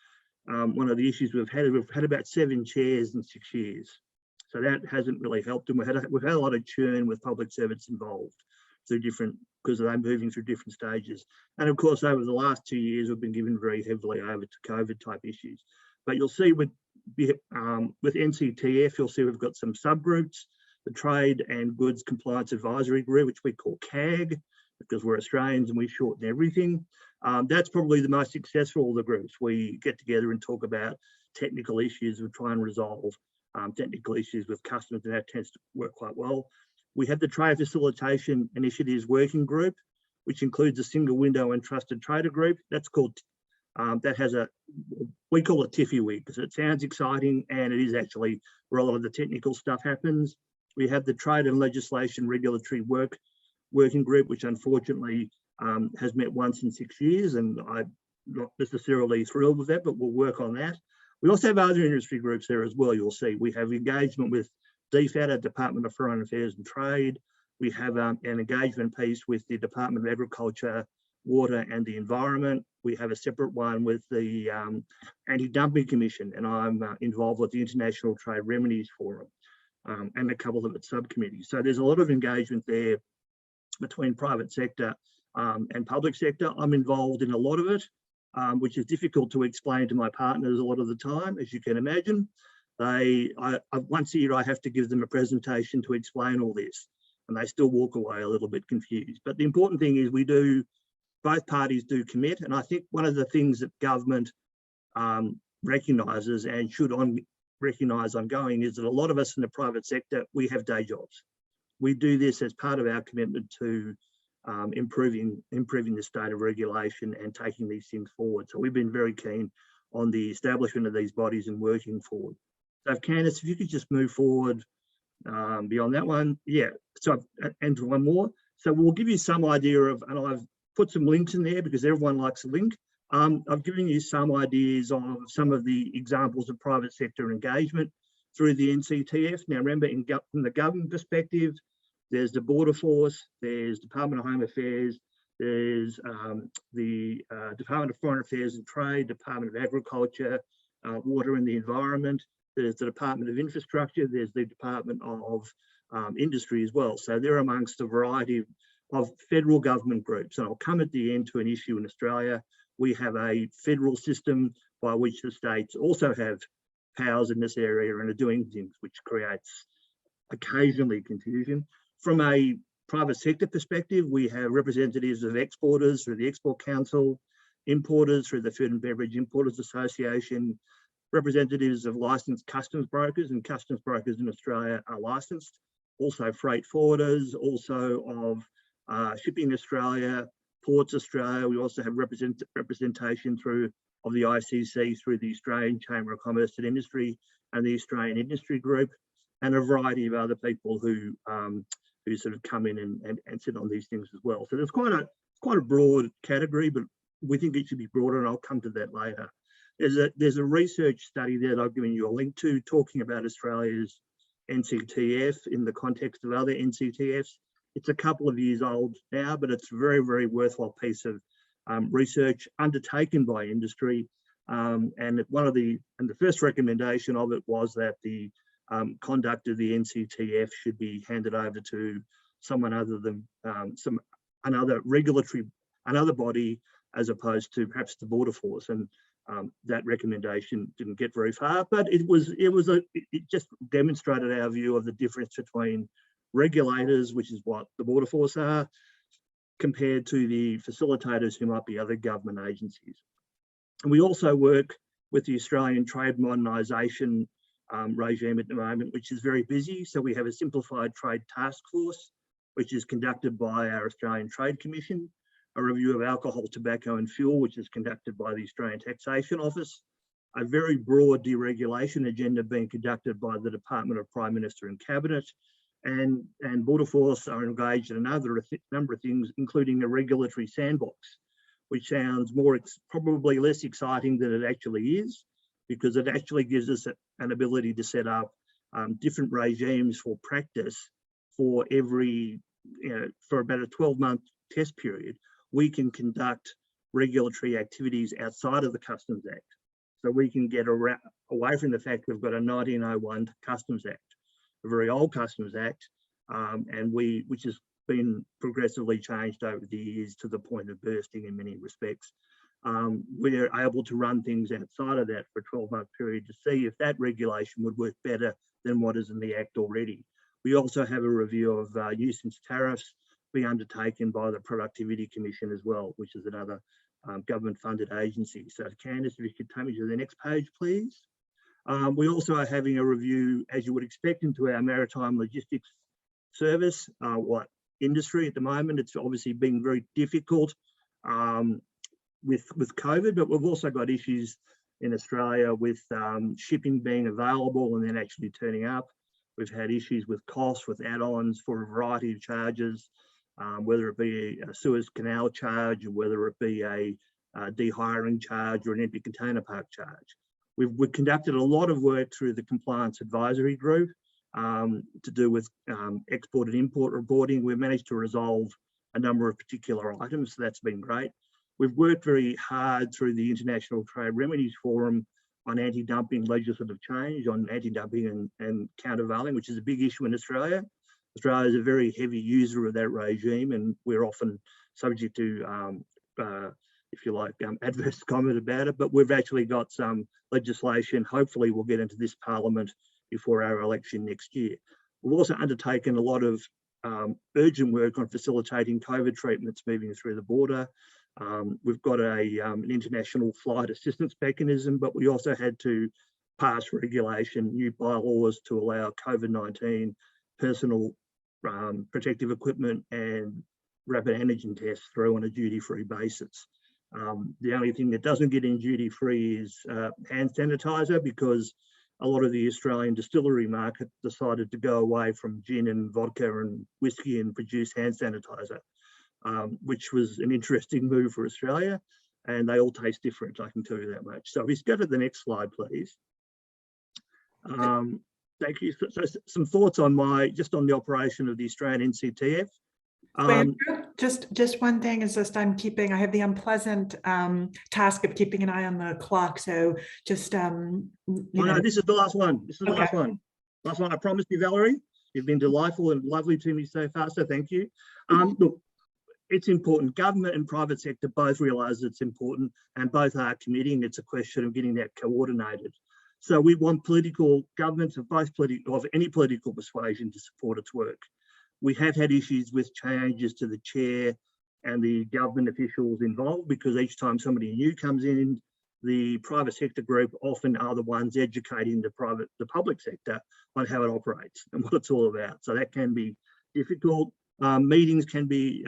S5: One of the issues we've had about 7 chairs in 6 years. So that hasn't really helped them. We've had a lot of churn with public servants involved through because they're moving through different stages. And of course, over the last 2 years, we've been given very heavily over to COVID type issues. But you'll see with NCTF, you'll see we've got some subgroups, the Trade and Goods Compliance Advisory Group, which we call CAG, because we're Australians and we shorten everything. That's probably the most successful of the groups. We get together and talk about technical issues and try and resolve technical issues with customers, and that tends to work quite well. We have the Trade Facilitation Initiatives Working Group, which includes a Single Window and Trusted Trader Group. That's called, we call it TIFFY because it sounds exciting and it is actually where a lot of the technical stuff happens. We have the Trade and Legislation Regulatory Working Group, which unfortunately has met once in 6 years, and I'm not necessarily thrilled with that, but we'll work on that. We also have other industry groups there as well. You'll see we have engagement with DFAT, Department of Foreign Affairs and Trade. We have an engagement piece with the Department of Agriculture, Water and the Environment. We have a separate one with the Anti-Dumping Commission, and I'm involved with the International Trade Remedies Forum and a couple of its subcommittees. So there's a lot of engagement there between private sector and public sector. I'm involved in a lot of it, which is difficult to explain to my partners a lot of the time, as you can imagine. Once a year, I have to give them a presentation to explain all this, and they still walk away a little bit confused. But the important thing is both parties do commit. And I think one of the things that government recognises and should recognise ongoing is that a lot of us in the private sector, we have day jobs. We do this as part of our commitment to improving the state of regulation and taking these things forward. So we've been very keen on the establishment of these bodies and working forward. So Candice, if you could just move forward beyond that one. Yeah, so, and one more. So we'll give you some idea of, and I've put some links in there because everyone likes a link. I've given you some ideas of some of the examples of private sector engagement through the NCTF. Now remember, from the government perspective, there's the Border Force, there's Department of Home Affairs, there's the Department of Foreign Affairs and Trade, Department of Agriculture, Water and the Environment, there's the Department of Infrastructure, there's the Department of Industry as well. So they're amongst a variety of federal government groups. And I'll come at the end to an issue in Australia. We have a federal system by which the states also have powers in this area and are doing things, which creates occasionally confusion. From a private sector perspective, we have representatives of exporters through the Export Council, importers through the Food and Beverage Importers Association, representatives of licensed customs brokers, and customs brokers in Australia are licensed, also freight forwarders, also of Shipping Australia, Ports Australia. We also have representation of the ICC through the Australian Chamber of Commerce and Industry and the Australian Industry Group, and a variety of other people who sort of come in and sit on these things as well. So there's quite a broad category, but we think it should be broader, and I'll come to that later. There's a research study there that I've given you a link to talking about Australia's NCTF in the context of other NCTFs. It's a couple of years old now, but it's a very, very worthwhile piece of research undertaken by industry. And the first recommendation of it was that the conduct of the NCTF should be handed over to someone other than another body, as opposed to perhaps the Border Force. And that recommendation didn't get very far, but it just demonstrated our view of the difference between regulators, which is what the Border Force are, compared to the facilitators who might be other government agencies. And we also work with the Australian Trade Modernisation regime at the moment, which is very busy. So we have a simplified trade task force, which is conducted by our Australian Trade Commission, a review of alcohol, tobacco and fuel, which is conducted by the Australian Taxation Office, a very broad deregulation agenda being conducted by the Department of Prime Minister and Cabinet, and Border Force are engaged in another number of things, including a regulatory sandbox, which sounds probably less exciting than it actually is, because it actually gives us an ability to set up different regimes for practice for for about a 12-month test period. We can conduct regulatory activities outside of the Customs Act. So we can get away from the fact we've got a 1901 Customs Act, a very old Customs Act, which has been progressively changed over the years to the point of bursting in many respects. We're able to run things outside of that for a 12-month period to see if that regulation would work better than what is in the Act already. We also have a review of nuisance tariffs being undertaken by the Productivity Commission as well, which is another government-funded agency. So Candice, if you could take me to the next page, please. We also are having a review, as you would expect, into our maritime logistics service, industry at the moment. It's obviously been very difficult with COVID, but we've also got issues in Australia with shipping being available and then actually turning up. We've had issues with costs, with add-ons for a variety of charges, whether it be a Suez Canal charge, or whether it be a dehiring charge or an empty container park charge. We've conducted a lot of work through the Compliance Advisory Group to do with export and import reporting. We've managed to resolve a number of particular items, so that's been great. We've worked very hard through the International Trade Remedies Forum on anti-dumping legislative change, on anti-dumping and countervailing, which is a big issue in Australia. Australia is a very heavy user of that regime, and we're often subject to, if you like, adverse comment about it. But we've actually got some legislation. Hopefully we'll get into this Parliament before our election next year. We've also undertaken a lot of urgent work on facilitating COVID treatments moving through the border. We've got an international flight assistance mechanism, but we also had to pass regulation, new bylaws to allow COVID-19 personal protective equipment and rapid antigen tests through on a duty-free basis. The only thing that doesn't get in duty-free is hand sanitizer, because a lot of the Australian distillery market decided to go away from gin and vodka and whiskey and produce hand sanitizer, which was an interesting move for Australia, and they all taste different, I can tell you that much. So if you go to the next slide, please. Thank you. So some thoughts on just on the operation of the Australian NCTF.
S1: Just one thing is just I have the unpleasant task of keeping an eye on the clock. So just
S5: no, this is the last one. This is the last one. Last one. I promised you, Valerie. You've been delightful and lovely to me so far. So thank you. Look, it's important. Government and private sector both realise it's important, and both are committing. It's a question of getting that coordinated. So we want political governments of any political persuasion to support its work. We have had issues with changes to the chair and the government officials involved, because each time somebody new comes in, the private sector group often are the ones educating the public sector on how it operates and what it's all about. So that can be difficult. Meetings can be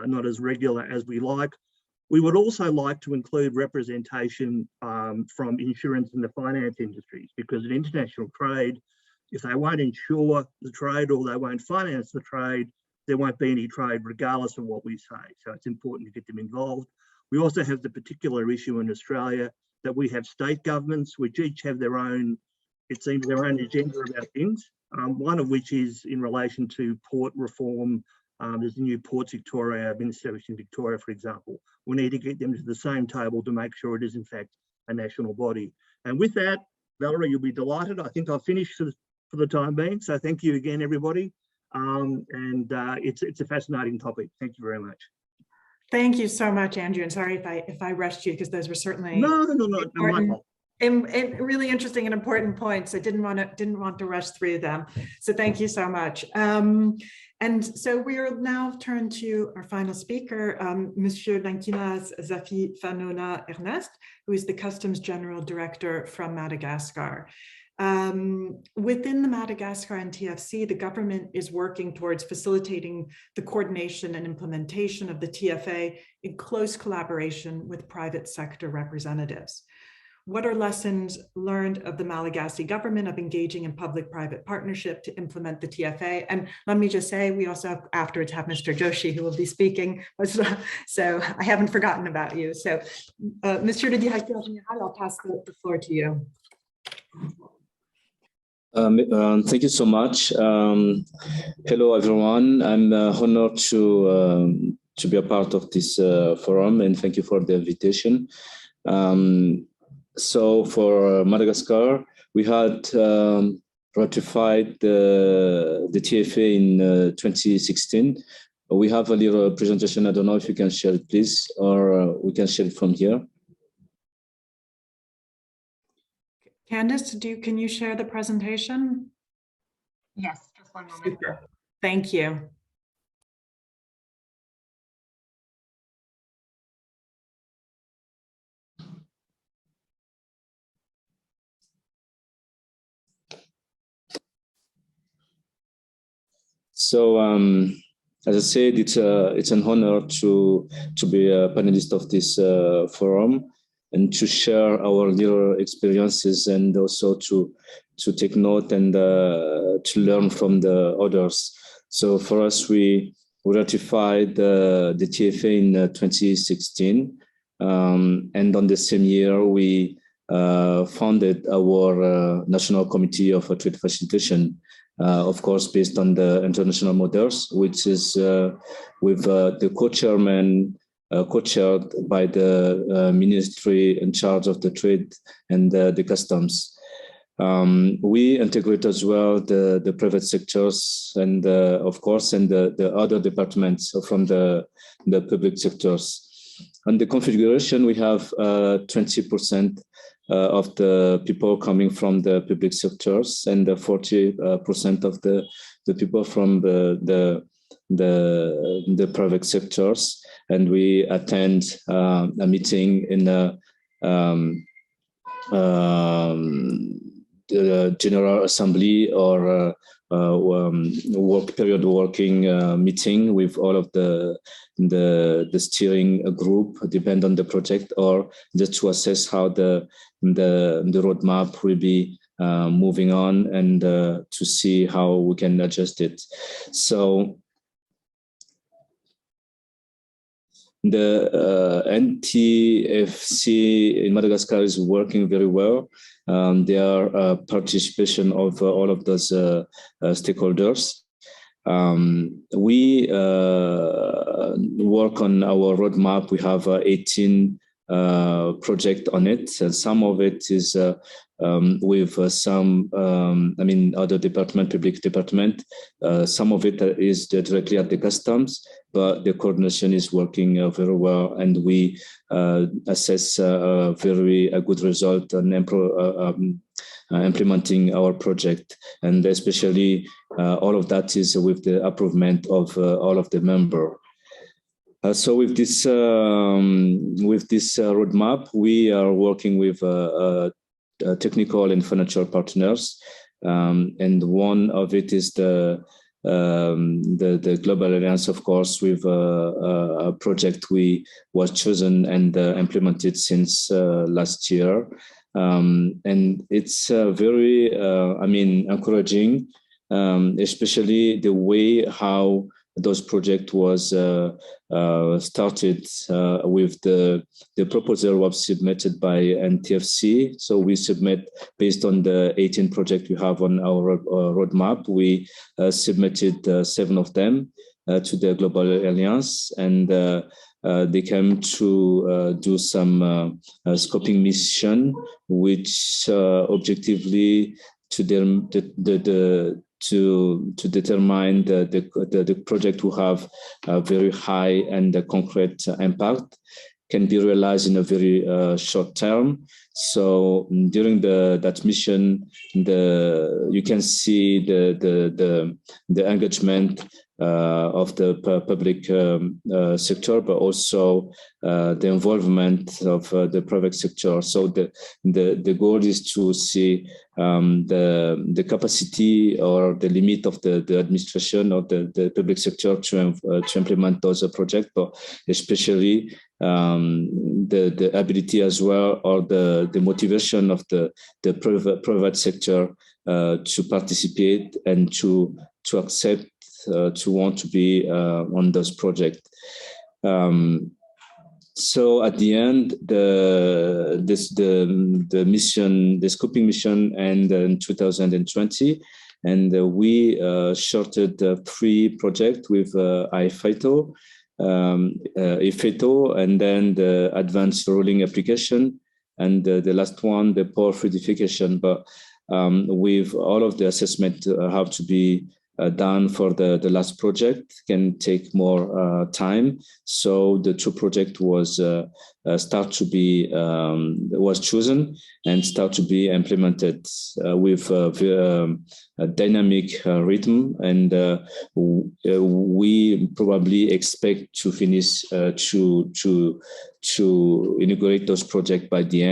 S5: not as regular as we like. We would also like to include representation from insurance and the finance industries, because in international trade, if they won't insure the trade or they won't finance the trade, there won't be any trade regardless of what we say. So it's important to get them involved. We also have the particular issue in Australia that we have state governments which each have their own, it seems, their own agenda about things. One of which is in relation to port reform. There's a new Ports Victoria been established in Victoria, for example. We need to get them to the same table to make sure it is in fact a national body. And with that, Valerie, you'll be delighted. I think I've finished for the time being. So thank you again, everybody. It's a fascinating topic. Thank you very much.
S1: Thank you so much, Andrew. And sorry if I rushed you, because those were certainly
S5: no, my fault.
S1: And really interesting and important points. I didn't want to rush through them. So thank you so much. And so we are now turned to our final speaker, Monsieur Lankinas Zafi Fanona Ernest, who is the Customs General Director from Madagascar. Within the Madagascar NTFC, the government is working towards facilitating the coordination and implementation of the TFA in close collaboration with private sector representatives. What are lessons learned of the Malagasy government of engaging in public-private partnership to implement the TFA? And let me just say, we also afterwards have Mr. Joshi, who will be speaking. So I haven't forgotten about you. So Monsieur le Directeur Général, I'll pass the floor to you.
S7: Thank you so much. Hello, everyone. I'm honored to be a part of this forum, and thank you for the invitation. So for Madagascar, we had ratified the TFA in 2016. We have a little presentation. I don't know if you can share it, please, or we can share it from here.
S1: Candice, can you share the presentation?
S6: Yes, just one moment.
S1: Super. Thank you.
S7: So, as I said, it's an honor to be a panelist of this forum and to share our little experiences, and also to take note and to learn from the others. So for us, we ratified the TFA in 2016, and on the same year we founded our National Committee of Trade Facilitation. Of course, based on the international models, which is with the co-chairman, co-chaired by the ministry in charge of the trade and the customs. We integrate as well the private sectors and of course, and the other departments from the public sectors. On the configuration, we have 20% of the people coming from the public sectors, and 40% of the people from the private sectors. and we attend a meeting in the General Assembly or working meeting with all of the steering group, depend on the project, or just to assess how the roadmap will be moving on, and to see how we can adjust it. So the NTFC in Madagascar is working very well. There are participation of all of those stakeholders. We work on our roadmap. We have 18 projects on it, and some of it is with some, other department, public department. Some of it is directly at the customs, but the coordination is working very well, and we assess a good result on implementing our project, and especially all of that is with the approval of all of the members. So with this roadmap, we are working with technical and financial partners, and one of it is the Global Alliance, of course, with a project we was chosen and implemented since last year, and it's very encouraging, especially the way how those project was started with the proposal was submitted by NTFC. So we submit based on the 18 projects we have on our roadmap. We submitted 7 of them to the Global Alliance, and they came to do some scoping mission, which objectively to them to determine the project will have a very high and concrete impact, can be realized in a very short term. So during that mission, you can see the engagement of the public sector, but also the involvement of the private sector. So the goal is to see the capacity or the limit of the administration or the public sector to implement those projects, but especially the ability as well, or the motivation of the private sector to participate and to accept, to want to be on those projects. So at the end, the mission, the scoping mission, ended in 2020, and we shorted 3 projects with IFETO, and then the advanced rolling application, and the last one, the power fluidification. But with all of the assessment have to be done for the last project, can take more time. So the 2 project was chosen and start to be implemented with a dynamic rhythm, and we probably expect to finish to integrate those projects by the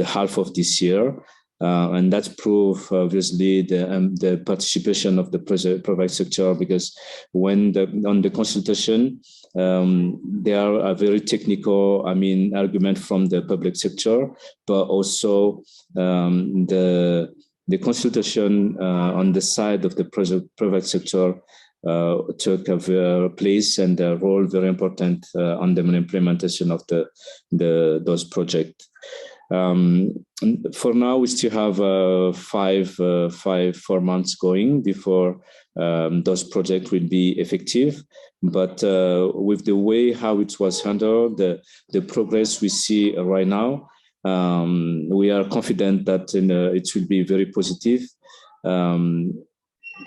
S7: half of this year. And that's proof, obviously, the participation of the private sector, because when on the consultation, there are a very technical, argument from the public sector, but also the consultation on the side of the private sector took a place and a role very important on the implementation of those projects. For now, we still have 4 months going before those projects will be effective. But with the way how it was handled, the progress we see right now, we are confident that it will be very positive. The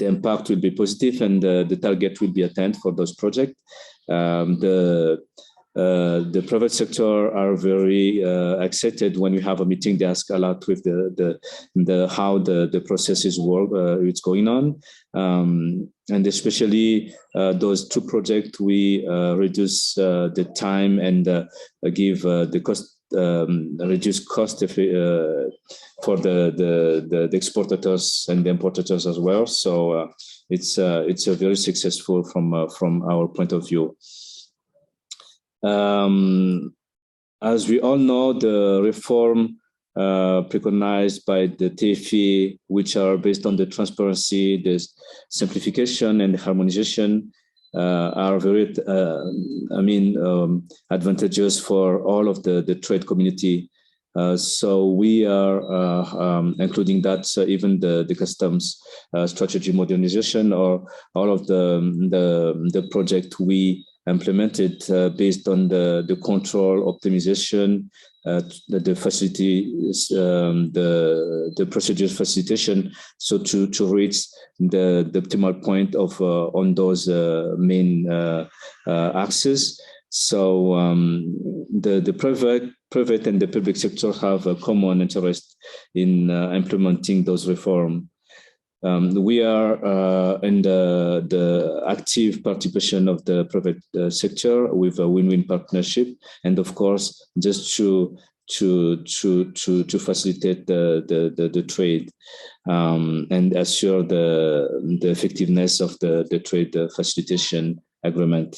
S7: impact will be positive, and the target will be attained for those projects. the private sector are very excited when we have a meeting. They ask a lot with how the processes work, it's going on, and especially those two projects we reduce the time and give the cost. Reduce cost for the exporters and the importers as well. So it's a very successful from our point of view. As we all know, the reform preconized by the TFE, which are based on the transparency, the simplification, and the harmonization, are very, advantageous for all of the trade community. So we are including that, even the customs strategy modernization, or all of the project we implemented based on the control optimization, the facility, the procedures facilitation, so to reach the optimal point of on those main axes. So the private and the public sector have a common interest in implementing those reforms. We are in the active participation of the private sector with a win-win partnership, and of course, just to facilitate the trade and assure the effectiveness of the trade facilitation agreement.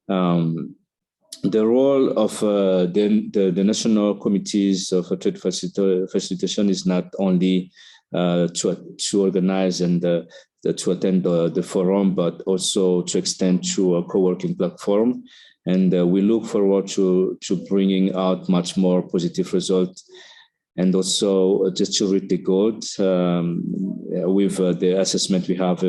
S7: The role of the national committees of trade facilitation is not only to organize and to attend the forum, but also to extend to a co-working platform. And we look forward to bringing out much more positive results, and also just to reach the goals with the assessment we have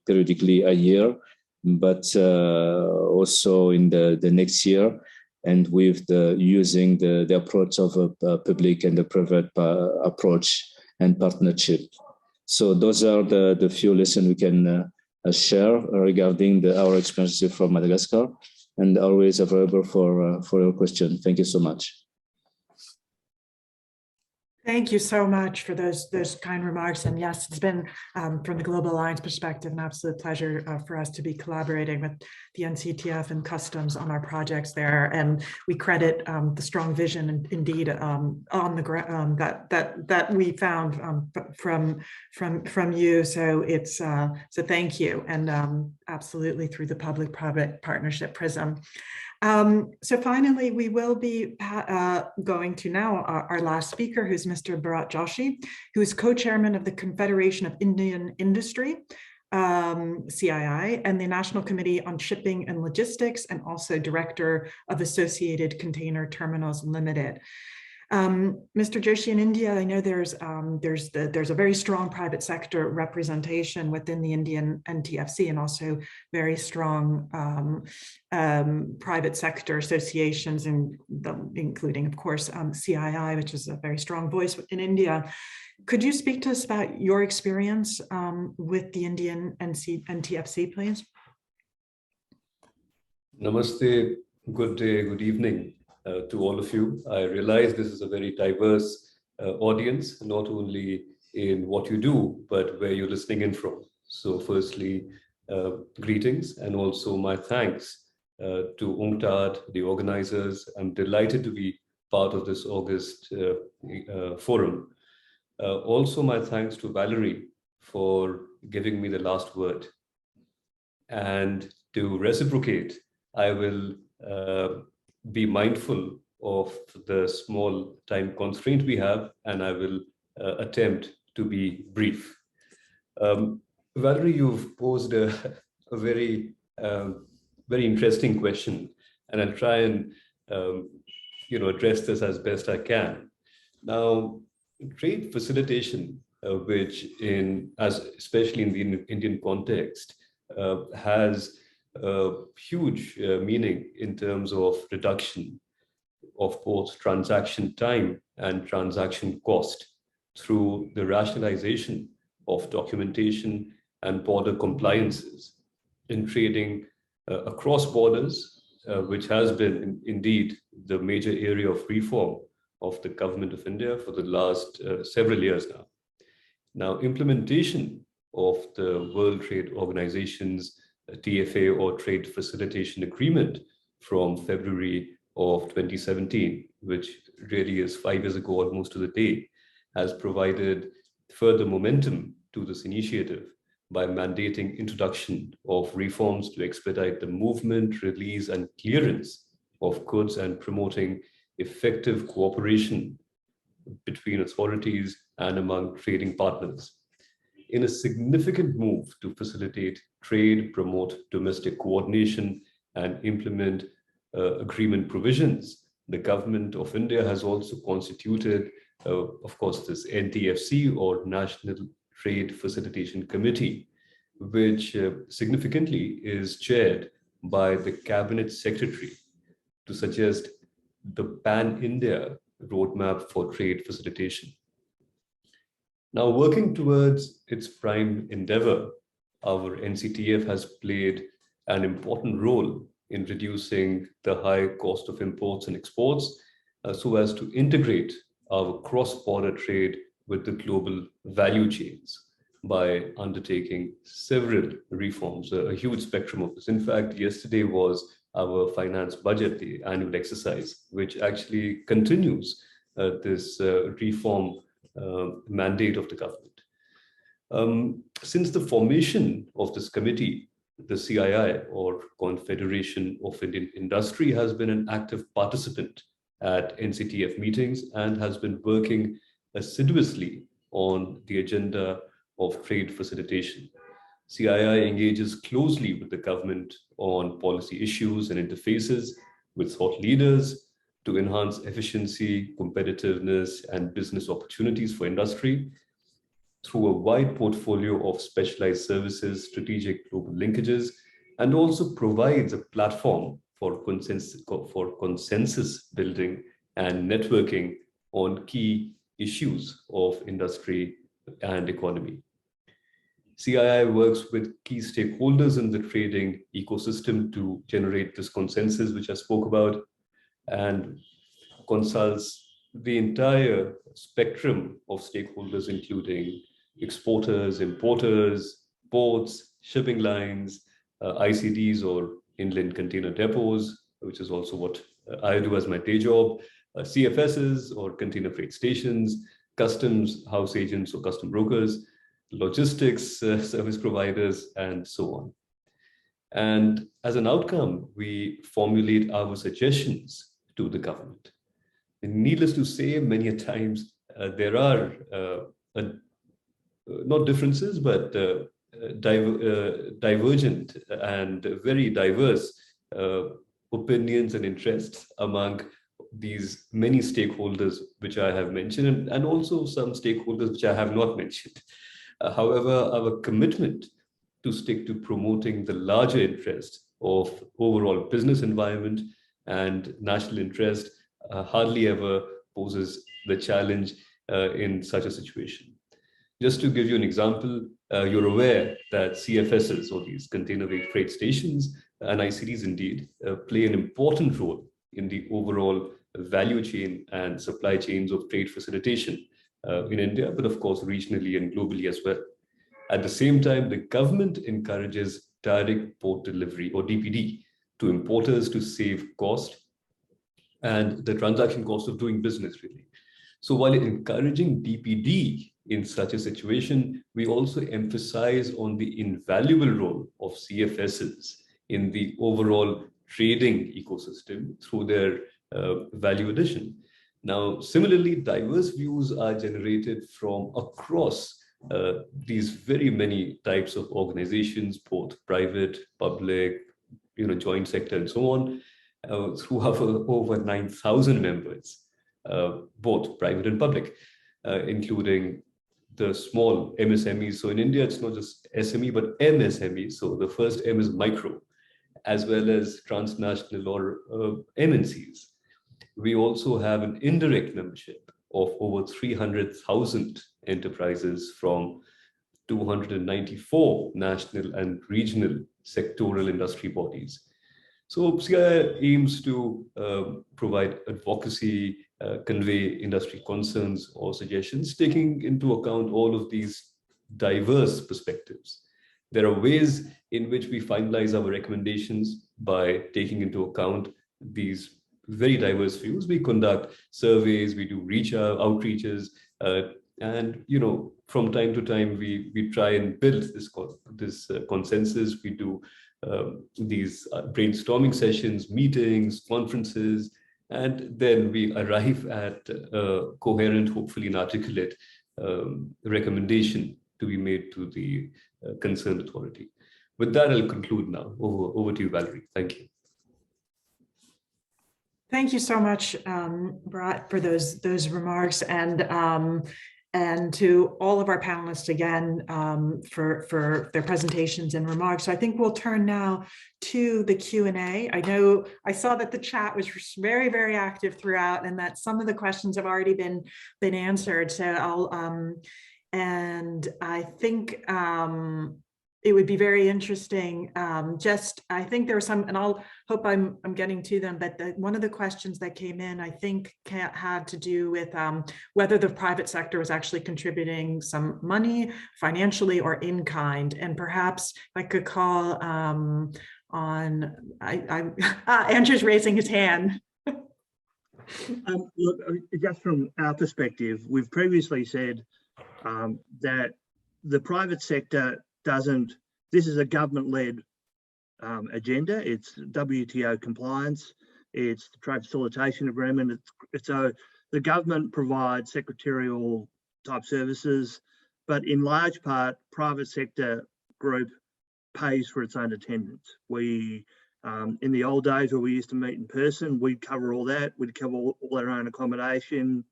S7: periodically a year, but also in the next year, and with using the approach of a public and the private approach and partnership. So those are the few lessons we can share regarding our experiences from Madagascar, and always available for your question. Thank you so much.
S1: Thank you so much for those kind remarks. And yes, it's been, from the Global Alliance perspective, an absolute pleasure for us to be collaborating with the NCTF and Customs on our projects there. And we credit the strong vision, and indeed on the ground that we found from you. So it's so thank you, and absolutely through the public-private partnership prism. So finally, we will be going to now our last speaker, who's Mr. Bharat Joshi, who is co-chairman of the Confederation of Indian Industry, CII, and the National Committee on Shipping and Logistics, and also director of Associated Container Terminals Limited. Mr. Joshi, in India, I know there's a very strong private sector representation within the Indian NTFC, and also very strong private sector associations, including, of course, CII, which is a very strong voice in India. Could you speak to us about your experience with the Indian NTFC, please?
S8: Namaste, good day, good evening. To all of you. I realize this is a very diverse audience, not only in what you do, but where you're listening in from. So firstly, greetings, and also my thanks to UNCTAD, the organizers. I'm delighted to be part of this August forum. Also my thanks to Valerie for giving me the last word. And to reciprocate, I will be mindful of the small time constraint we have, and I will attempt to be brief. Valerie, you've posed a very interesting question, and I'll try and address this as best I can. Now, trade facilitation, which especially in the Indian context, has huge meaning in terms of reduction of both transaction time and transaction cost through the rationalization of documentation and border compliances in trading across borders which has been indeed the major area of reform of the government of India for the last several years now. Now, implementation of the World Trade Organization's TFA or Trade Facilitation Agreement from February of 2017, which really is 5 years ago, almost to the day, has provided further momentum to this initiative by mandating introduction of reforms to expedite the movement, release, and clearance of goods and promoting effective cooperation between authorities and among trading partners. In a significant move to facilitate trade, promote domestic coordination, and implement agreement provisions, the government of India has also constituted, of course, this NTFC or National Trade Facilitation Committee, which significantly is chaired by the Cabinet Secretary to suggest the pan-India roadmap for trade facilitation. Now, working towards its prime endeavor, our NCTF has played an important role in reducing the high cost of imports and exports so as to integrate our cross-border trade with the global value chains by undertaking several reforms, a huge spectrum of this. In fact, yesterday was our finance budget, the annual exercise, which actually continues this reform mandate of the government. Since the formation of this committee, the CII, or Confederation of Indian Industry, has been an active participant at NCTF meetings and has been working assiduously on the agenda of trade facilitation. CII engages closely with the government on policy issues and interfaces with thought leaders to enhance efficiency, competitiveness, and business opportunities for industry through a wide portfolio of specialized services, strategic global linkages, and also provides a platform for consensus building and networking on key issues of industry and economy. CII works with key stakeholders in the trading ecosystem to generate this consensus, which I spoke about, and consults the entire spectrum of stakeholders, including exporters, importers, ports, shipping lines, ICDs or inland container depots, which is also what I do as my day job, CFSs or container freight stations, customs house agents or custom brokers, logistics service providers, and so on. And as an outcome, we formulate our suggestions to the government. And needless to say, many a times there are not differences, but divergent and very diverse opinions and interests among these many stakeholders which I have mentioned, and also some stakeholders which I have not mentioned. However, our commitment to stick to promoting the larger interest of overall business environment and national interest hardly ever poses the challenge in such a situation. Just to give you an example, you're aware that CFSs, or these container freight stations, and ICDs indeed, play an important role in the overall value chain and supply chains of trade facilitation in India, but of course regionally and globally as well. At the same time, the government encourages direct port delivery, or DPD, to importers to save cost and the transaction cost of doing business, really. So while encouraging DPD in such a situation, we also emphasize on the invaluable role of CFSs in the overall trading ecosystem through their value addition. Now, similarly, diverse views are generated from across these very many types of organizations, both private, public, joint sector, and so on, who have over 9,000 members, both private and public, including the small MSMEs. So in India, it's not just SME, but MSME. So the first M is micro, as well as transnational or MNCs. We also have an indirect membership of over 300,000 enterprises from 294 national and regional sectoral industry bodies. So CII aims to provide advocacy, convey industry concerns or suggestions, taking into account all of these diverse perspectives. There are ways in which we finalize our recommendations by taking into account these very diverse views. We conduct surveys, we do outreaches, and from time to time we try and build this consensus. We do these brainstorming sessions, meetings, conferences, and then we arrive at a coherent, hopefully an articulate recommendation to be made to the concerned authority. With that, I'll conclude now. Over to you, Valerie. Thank you.
S1: Thank you so much, Bharat, for those remarks, and to all of our panelists again for their presentations and remarks. So I think we'll turn now to the Q&A. I saw that the chat was very, very active throughout, and that some of the questions have already been answered. So and I think it would be very interesting. I think there were some, and I'll hope I'm getting to them, but one of the questions that came in, I think had to do with whether the private sector was actually contributing some money financially or in kind. And perhaps I could call on, Andrew's raising his hand.
S5: Look, just from our perspective, we've previously said that the private sector this is a government-led agenda. It's WTO compliance, it's the trade facilitation agreement. So the government provides secretarial type services, but in large part, private sector group pays for its own attendance. We, in the old days where we used to meet in person, we'd cover all that. We'd cover all our own accommodation,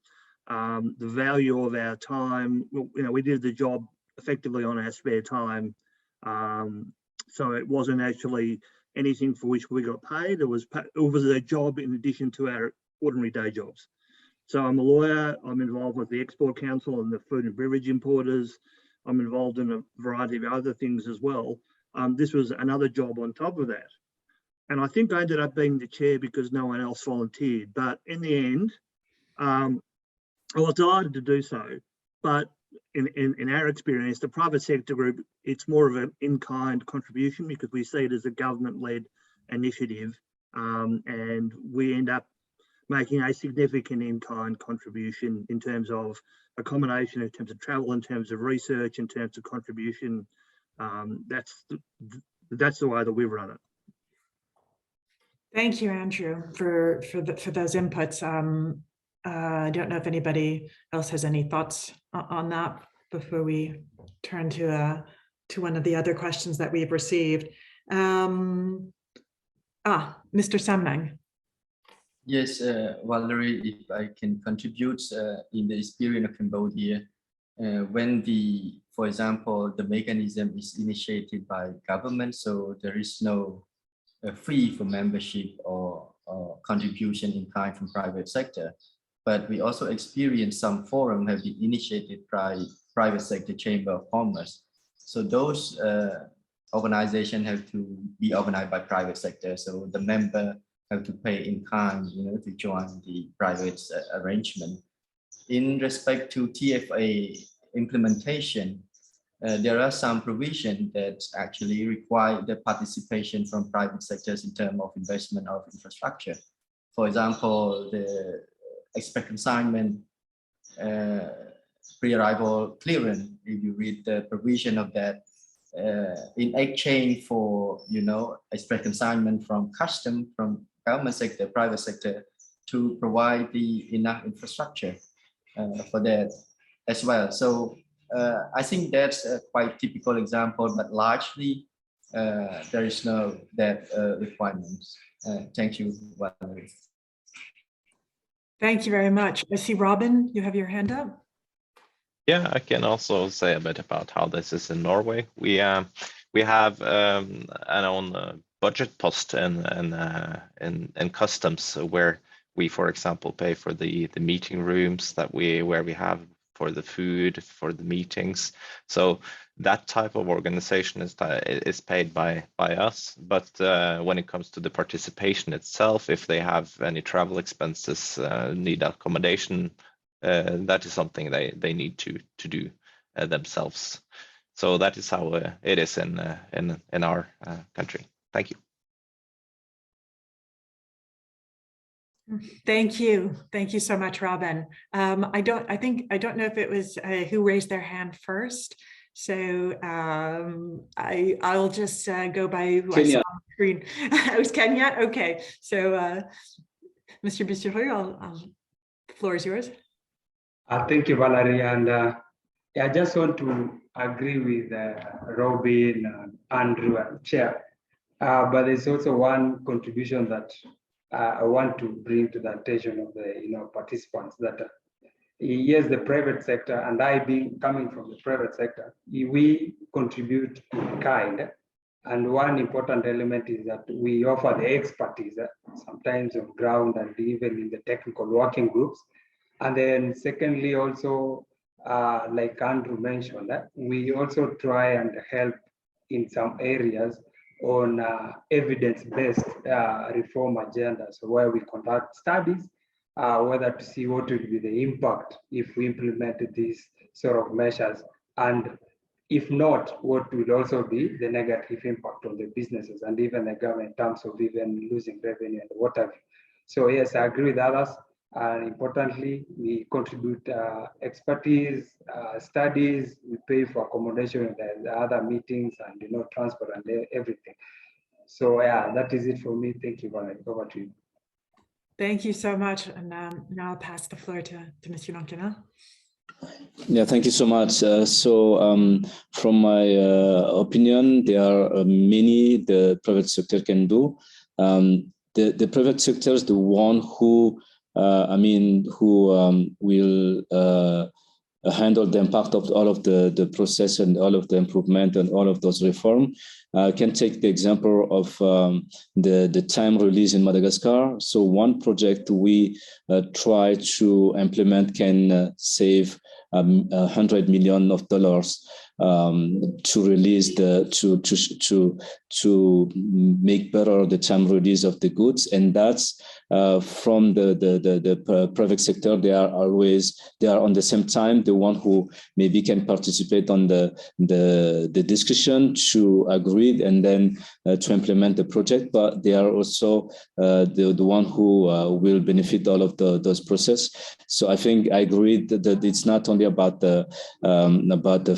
S5: the value of our time. We did the job effectively on our spare time. So it wasn't actually anything for which we got paid. It was a job in addition to our ordinary day jobs. So I'm a lawyer. I'm involved with the Export Council and the food and beverage importers. I'm involved in a variety of other things as well. This was another job on top of that. And I think I ended up being the chair because no one else volunteered. But in the end, I was delighted to do so. But in our experience, the private sector group, it's more of an in-kind contribution because we see it as a government-led initiative, and we end up making a significant in-kind contribution in terms of accommodation, in terms of travel, in terms of research, in terms of contribution. That's the way that we run it.
S1: Thank you, Andrew, for those inputs. I don't know if anybody else has any thoughts on that before we turn to one of the other questions that we've received. Mr. Sammang.
S4: Yes, Valerie, if I can contribute in the experience of Cambodia, when for example, the mechanism is initiated by government, so there is no fee for membership or contribution in kind from private sector. But we also experience some forum have been initiated by private sector chamber of commerce. So those organizations have to be organized by private sector. So the member have to pay in kind, to join the private arrangement. In respect to TFA implementation, there are some provisions that actually require the participation from private sectors in terms of investment of infrastructure. For example, the expect consignment, pre-arrival clearance. If you read the provision of that, in exchange for expect consignment from custom, from government sector, private sector, to provide the enough infrastructure for that as well. So I think that's a quite typical example, but largely there is no that requirements. Thank you, Valerie.
S1: Thank you very much. I see Robin, you have your hand up.
S2: Yeah, I can also say a bit about how this is in Norway. We have an own budget post in customs where we, for example, pay for the meeting rooms where we have for the food, for the meetings. So that type of organization is paid by us. But when it comes to the participation itself, if they have any travel expenses, need accommodation, that is something they need to do themselves. So that is how it is in our country. Thank you.
S1: Thank you so much, Robin. I don't know if it was who raised their hand first. So I'll just go by who I saw on the screen. It was Kenya. Okay, so Mr. Bissoureux, the floor is yours.
S3: Thank you, Valerie, and I just want to agree with Robin, and Andrew, and Chair. But there's also one contribution that I want to bring to the attention of the participants, that yes, the private sector, and I being coming from the private sector, we contribute in kind. And one important element is that we offer the expertise, sometimes on ground and even in the technical working groups. And then secondly, also, like Andrew mentioned, we also try and help in some areas on evidence-based reform agendas, where we conduct studies, whether to see what will be the impact if we implemented these sort of measures, and if not, what will also be the negative impact on the businesses and even the government in terms of even losing revenue and whatever. So yes, I agree with others. Importantly, we contribute expertise, studies, we pay for accommodation in the other meetings, and transport and everything. So yeah, that is it for me. Thank you, Valerie. Over to you.
S1: Thank you so much. And now I'll pass the floor to Mr. Ncts.
S7: Yeah, thank you so much. From my opinion, there are many the private sector can do. The private sector is the one who will handle the impact of all of the process and all of the improvement and all of those reform. I can take the example of the time release in Madagascar. So one project we try to implement can save $100 million to release to make better the time release of the goods, and that's from the private sector. They are on the same time the one who maybe can participate on the discussion to agree and then to implement the project, but they are also the one who will benefit all of those process. So I think I agree that it's not only about the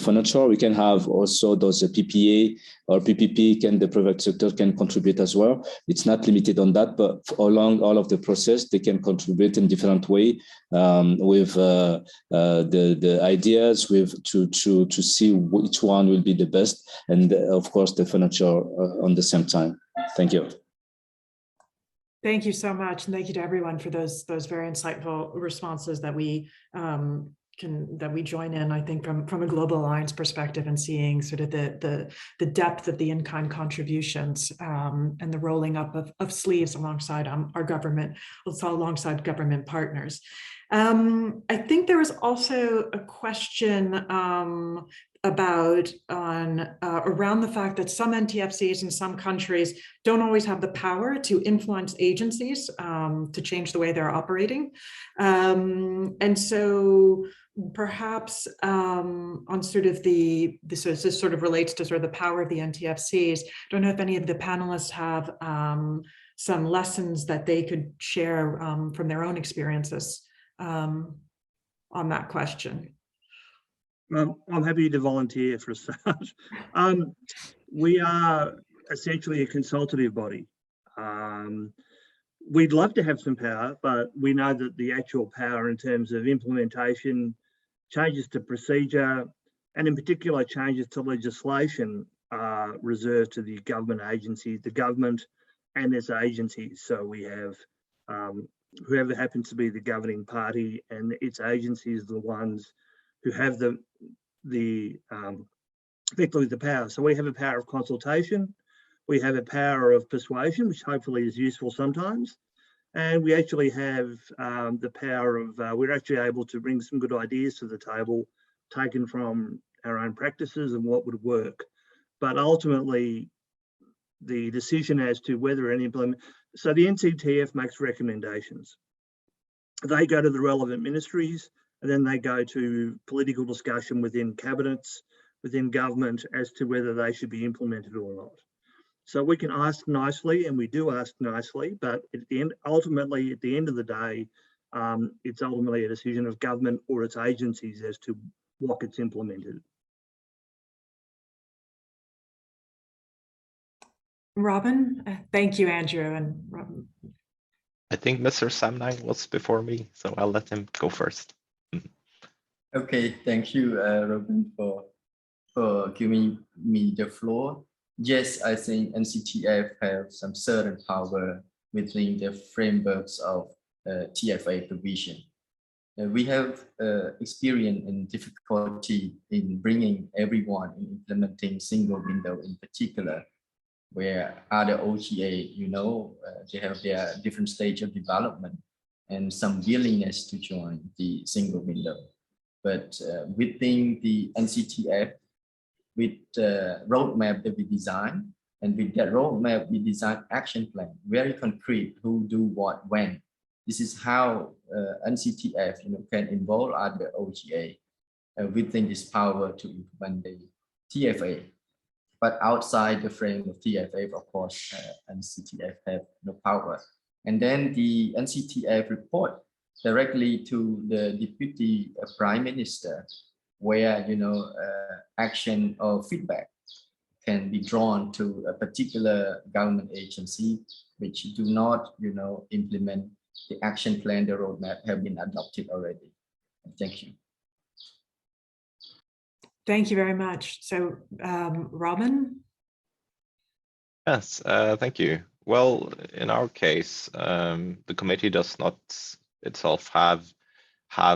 S7: financial. We can have also those PPA or PPP. The private sector can contribute as well. It's not limited on that, but along all of the process, they can contribute in different way with the ideas, with to see which one will be the best, and of course the financial on the same time. Thank you.
S1: Thank you so much, and thank you to everyone for those very insightful responses that we join in. I think from a Global Alliance perspective, and seeing sort of the depth of the in-kind contributions and the rolling up of sleeves alongside our government, also alongside government partners. I think there was also a question around the fact that some NTFCs in some countries don't always have the power to influence agencies to change the way they're operating. And so perhaps on sort of this sort of relates to sort of the power of the NTFCs. Don't know if any of the panelists have some lessons that they could share from their own experiences on that question.
S5: I'm happy to volunteer for a start. We are essentially a consultative body. We'd love to have some power, but we know that the actual power in terms of implementation, changes to procedure, and in particular changes to legislation are reserved to the government agencies, the government and its agencies. So we have whoever happens to be the governing party and its agencies, the ones who have effectively the power. So we have a power of consultation, we have a power of persuasion, which hopefully is useful sometimes, And we actually have the power of, we're actually able to bring some good ideas to the table, taken from our own practices and what would work. But ultimately, the decision as to whether an implement, so the NCTF makes recommendations. They go to the relevant ministries, and then they go to political discussion within cabinets, within government, as to whether they should be implemented or not. So we can ask nicely, and we do ask nicely, but at the end, ultimately, at the end of the day, it's ultimately a decision of government or its agencies as to what gets implemented.
S1: Robin, thank you, Andrew. And Robin.
S2: I think Mr. Samnang was before me, so I'll let him go first.
S4: Okay, thank you, Robin, for giving me the floor. Yes, I think NCTF have some certain power within the frameworks of TFA provision. We have experience and difficulty in bringing everyone in implementing single window in particular, where other OTA, you know, they have their different stage of development and some willingness to join the single window. But within the NCTF, with the roadmap that we design, and with that roadmap, we design action plan, very concrete, who do what, when. This is how NCTF, you know, can involve other OTA within this power to implement the TFA. But outside the frame of TFA, of course, NCTF have no power. And then the NCTF report directly to the Deputy Prime Minister, where, you know, action or feedback can be drawn to a particular government agency which do not, you know, implement the action plan, the roadmap have been adopted already. Thank you.
S1: Thank you very much. So, Robin?
S2: Yes, thank you. Well, in our case, the committee does not itself have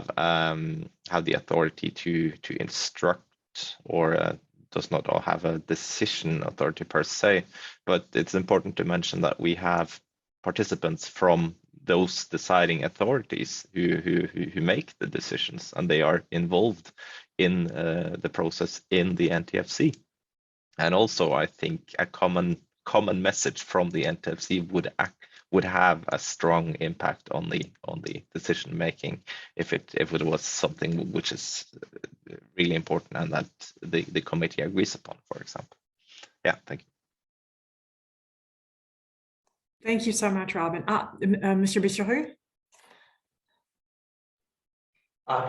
S2: the authority to instruct, or does not all have a decision authority per se. But it's important to mention that we have participants from those deciding authorities who make the decisions, and they are involved in the process in the NTFC. And also, I think a common message from the NTFC would have a strong impact on the decision making if it was something which is really important and that the committee agrees upon, for example. Yeah, thank you.
S1: Thank you so much, Robin. Mr. Bisharu?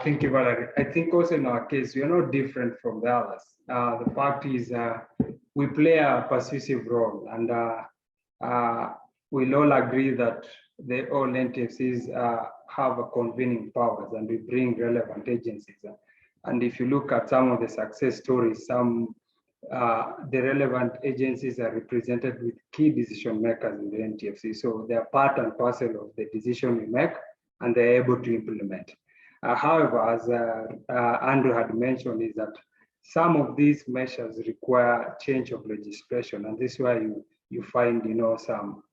S3: Thank you, Valerie. I think also in our case, we are not different from the others. The fact is we play a persuasive role, and we'll all agree that all NTFCs have a convening powers, and we bring relevant agencies. And if you look at some of the success stories, the relevant agencies are represented with key decision makers in the NTFC. So they're part and parcel of the decision we make, and they're able to implement. However, as Andrew had mentioned, is that some of these measures require change of legislation, and this is why you find, you know, some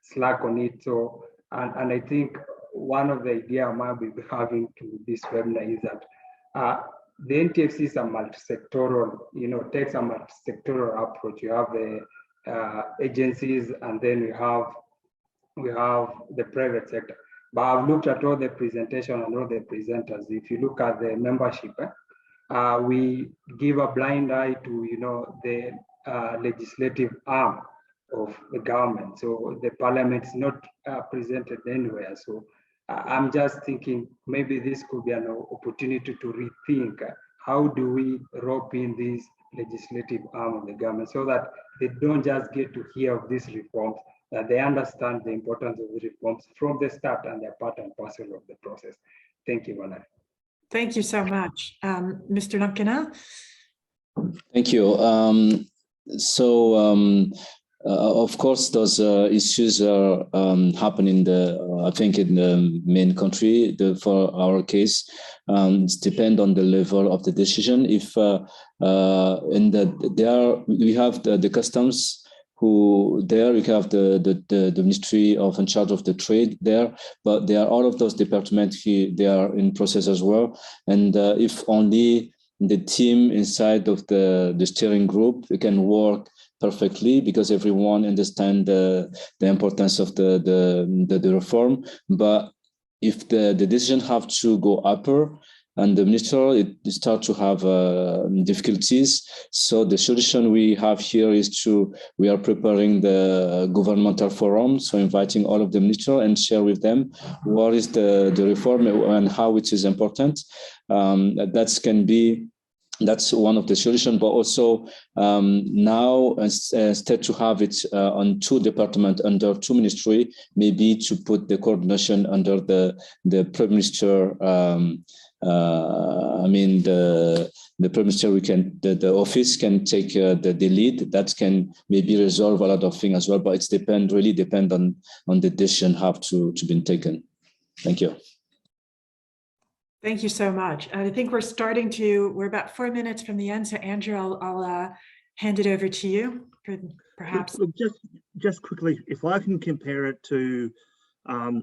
S3: slack on it. So, and I think one of the ideas I might be having to this webinar is that the NTFC is a multi-sectoral, you know, takes a multi-sectoral approach. You have the agencies, and then we have the private sector. But I've looked at all the presentation and all the presenters. If you look at the membership, we give a blind eye to, you know, the legislative arm of the government. So the parliament is not presented anywhere. So I'm just thinking maybe this could be an opportunity to rethink how do we rope in this legislative arm of the government so that they don't just get to hear of these reforms, that they understand the importance of the reforms from the start and they're part and parcel of the process. Thank you, Valerie.
S1: Thank you so much. Mr. Nankana?
S7: Thank you. Of course, those issues are happening I think in the main country. For our case, it depends on the level of the decision. If we have the customs who there you have the Ministry of in charge of the trade there, but there are all of those departments here, they are in process as well. And if only the team inside of the steering group, we can work perfectly because everyone understands the importance of the reform. But if the decision have to go upper, and the minister, it start to have difficulties. So the solution we have here is we are preparing the governmental forum, so inviting all of the minister and share with them what is the reform and how it is important. That's one of the solutions, but also now instead to have it on 2 departments under 2 ministry, maybe to put the coordination under the Prime Minister. The Prime Minister, the office can take the lead. That can maybe resolve a lot of things as well, but it's really depend on the decision have to be taken. Thank you.
S1: Thank you so much. I think we're about 4 minutes from the end. So Andrew, I'll hand it over to you for perhaps.
S5: Look, just quickly, if I can compare it to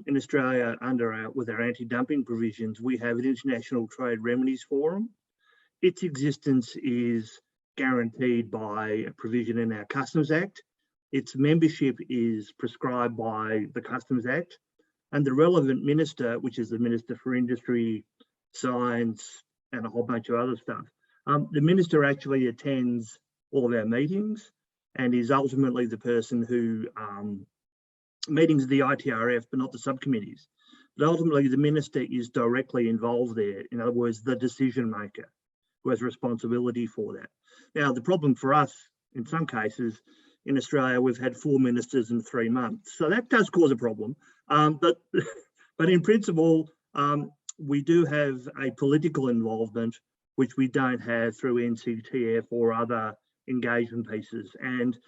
S5: in Australia with our anti-dumping provisions, we have an International Trade Remedies Forum. Its existence is guaranteed by a provision in our Customs Act. Its membership is prescribed by the Customs Act, and the relevant minister, which is the Minister for Industry, Science, and a whole bunch of other stuff. The minister actually attends all of our meetings and is ultimately the person who meetings of the ITRF, but not the subcommittees. But ultimately, the minister is directly involved there. In other words, the decision maker who has responsibility for that. Now, the problem for us, in some cases, in Australia, we've had 4 ministers in 3 months. So that does cause a problem. But in principle, we do have a political involvement, which we don't have through NCTF or other engagement pieces. And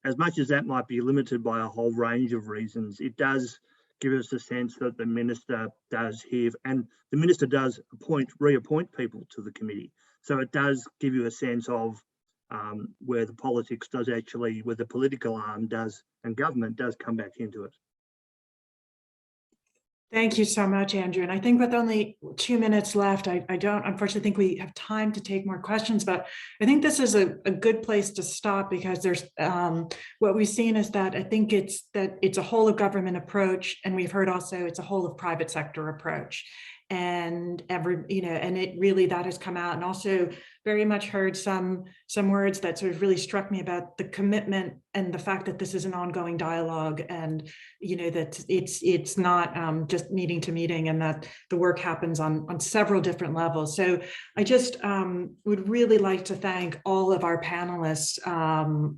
S5: as much as that might be limited by a whole range of reasons, it does give us a sense that the minister does hear, and the minister does reappoint people to the committee. So it does give you a sense of where the politics does actually, where the political arm does and government does come back into it.
S1: Thank you so much, Andrew. And I think with only 2 minutes left, I don't unfortunately think we have time to take more questions, but I think this is a good place to stop because there's what we've seen is that I think it's a whole of government approach, and we've heard also it's a whole of private sector approach. And and it really, that has come out, and also very much heard some words that sort of really struck me about the commitment and the fact that this is an ongoing dialogue, and that it's not just meeting to meeting, and that the work happens on several different levels. So I just would really like to thank all of our panelists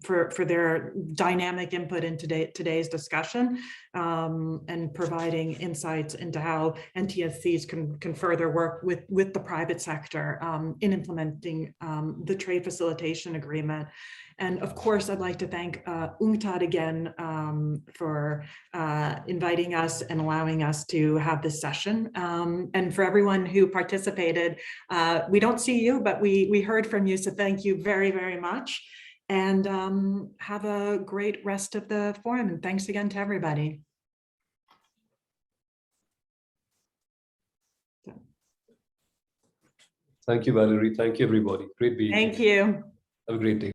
S1: for their dynamic input in today's discussion, and providing insights into how NTSCs can further work with the private sector in implementing the trade facilitation agreement. And of course, I'd like to thank UNCTAD again for inviting us and allowing us to have this session. And for everyone who participated, we don't see you, but we heard from you. So thank you very, very much. And have a great rest of the forum. And thanks again to everybody.
S8: Thank you, Valerie. Thank you, everybody. Great being here.
S1: Thank you.
S8: Have a great day.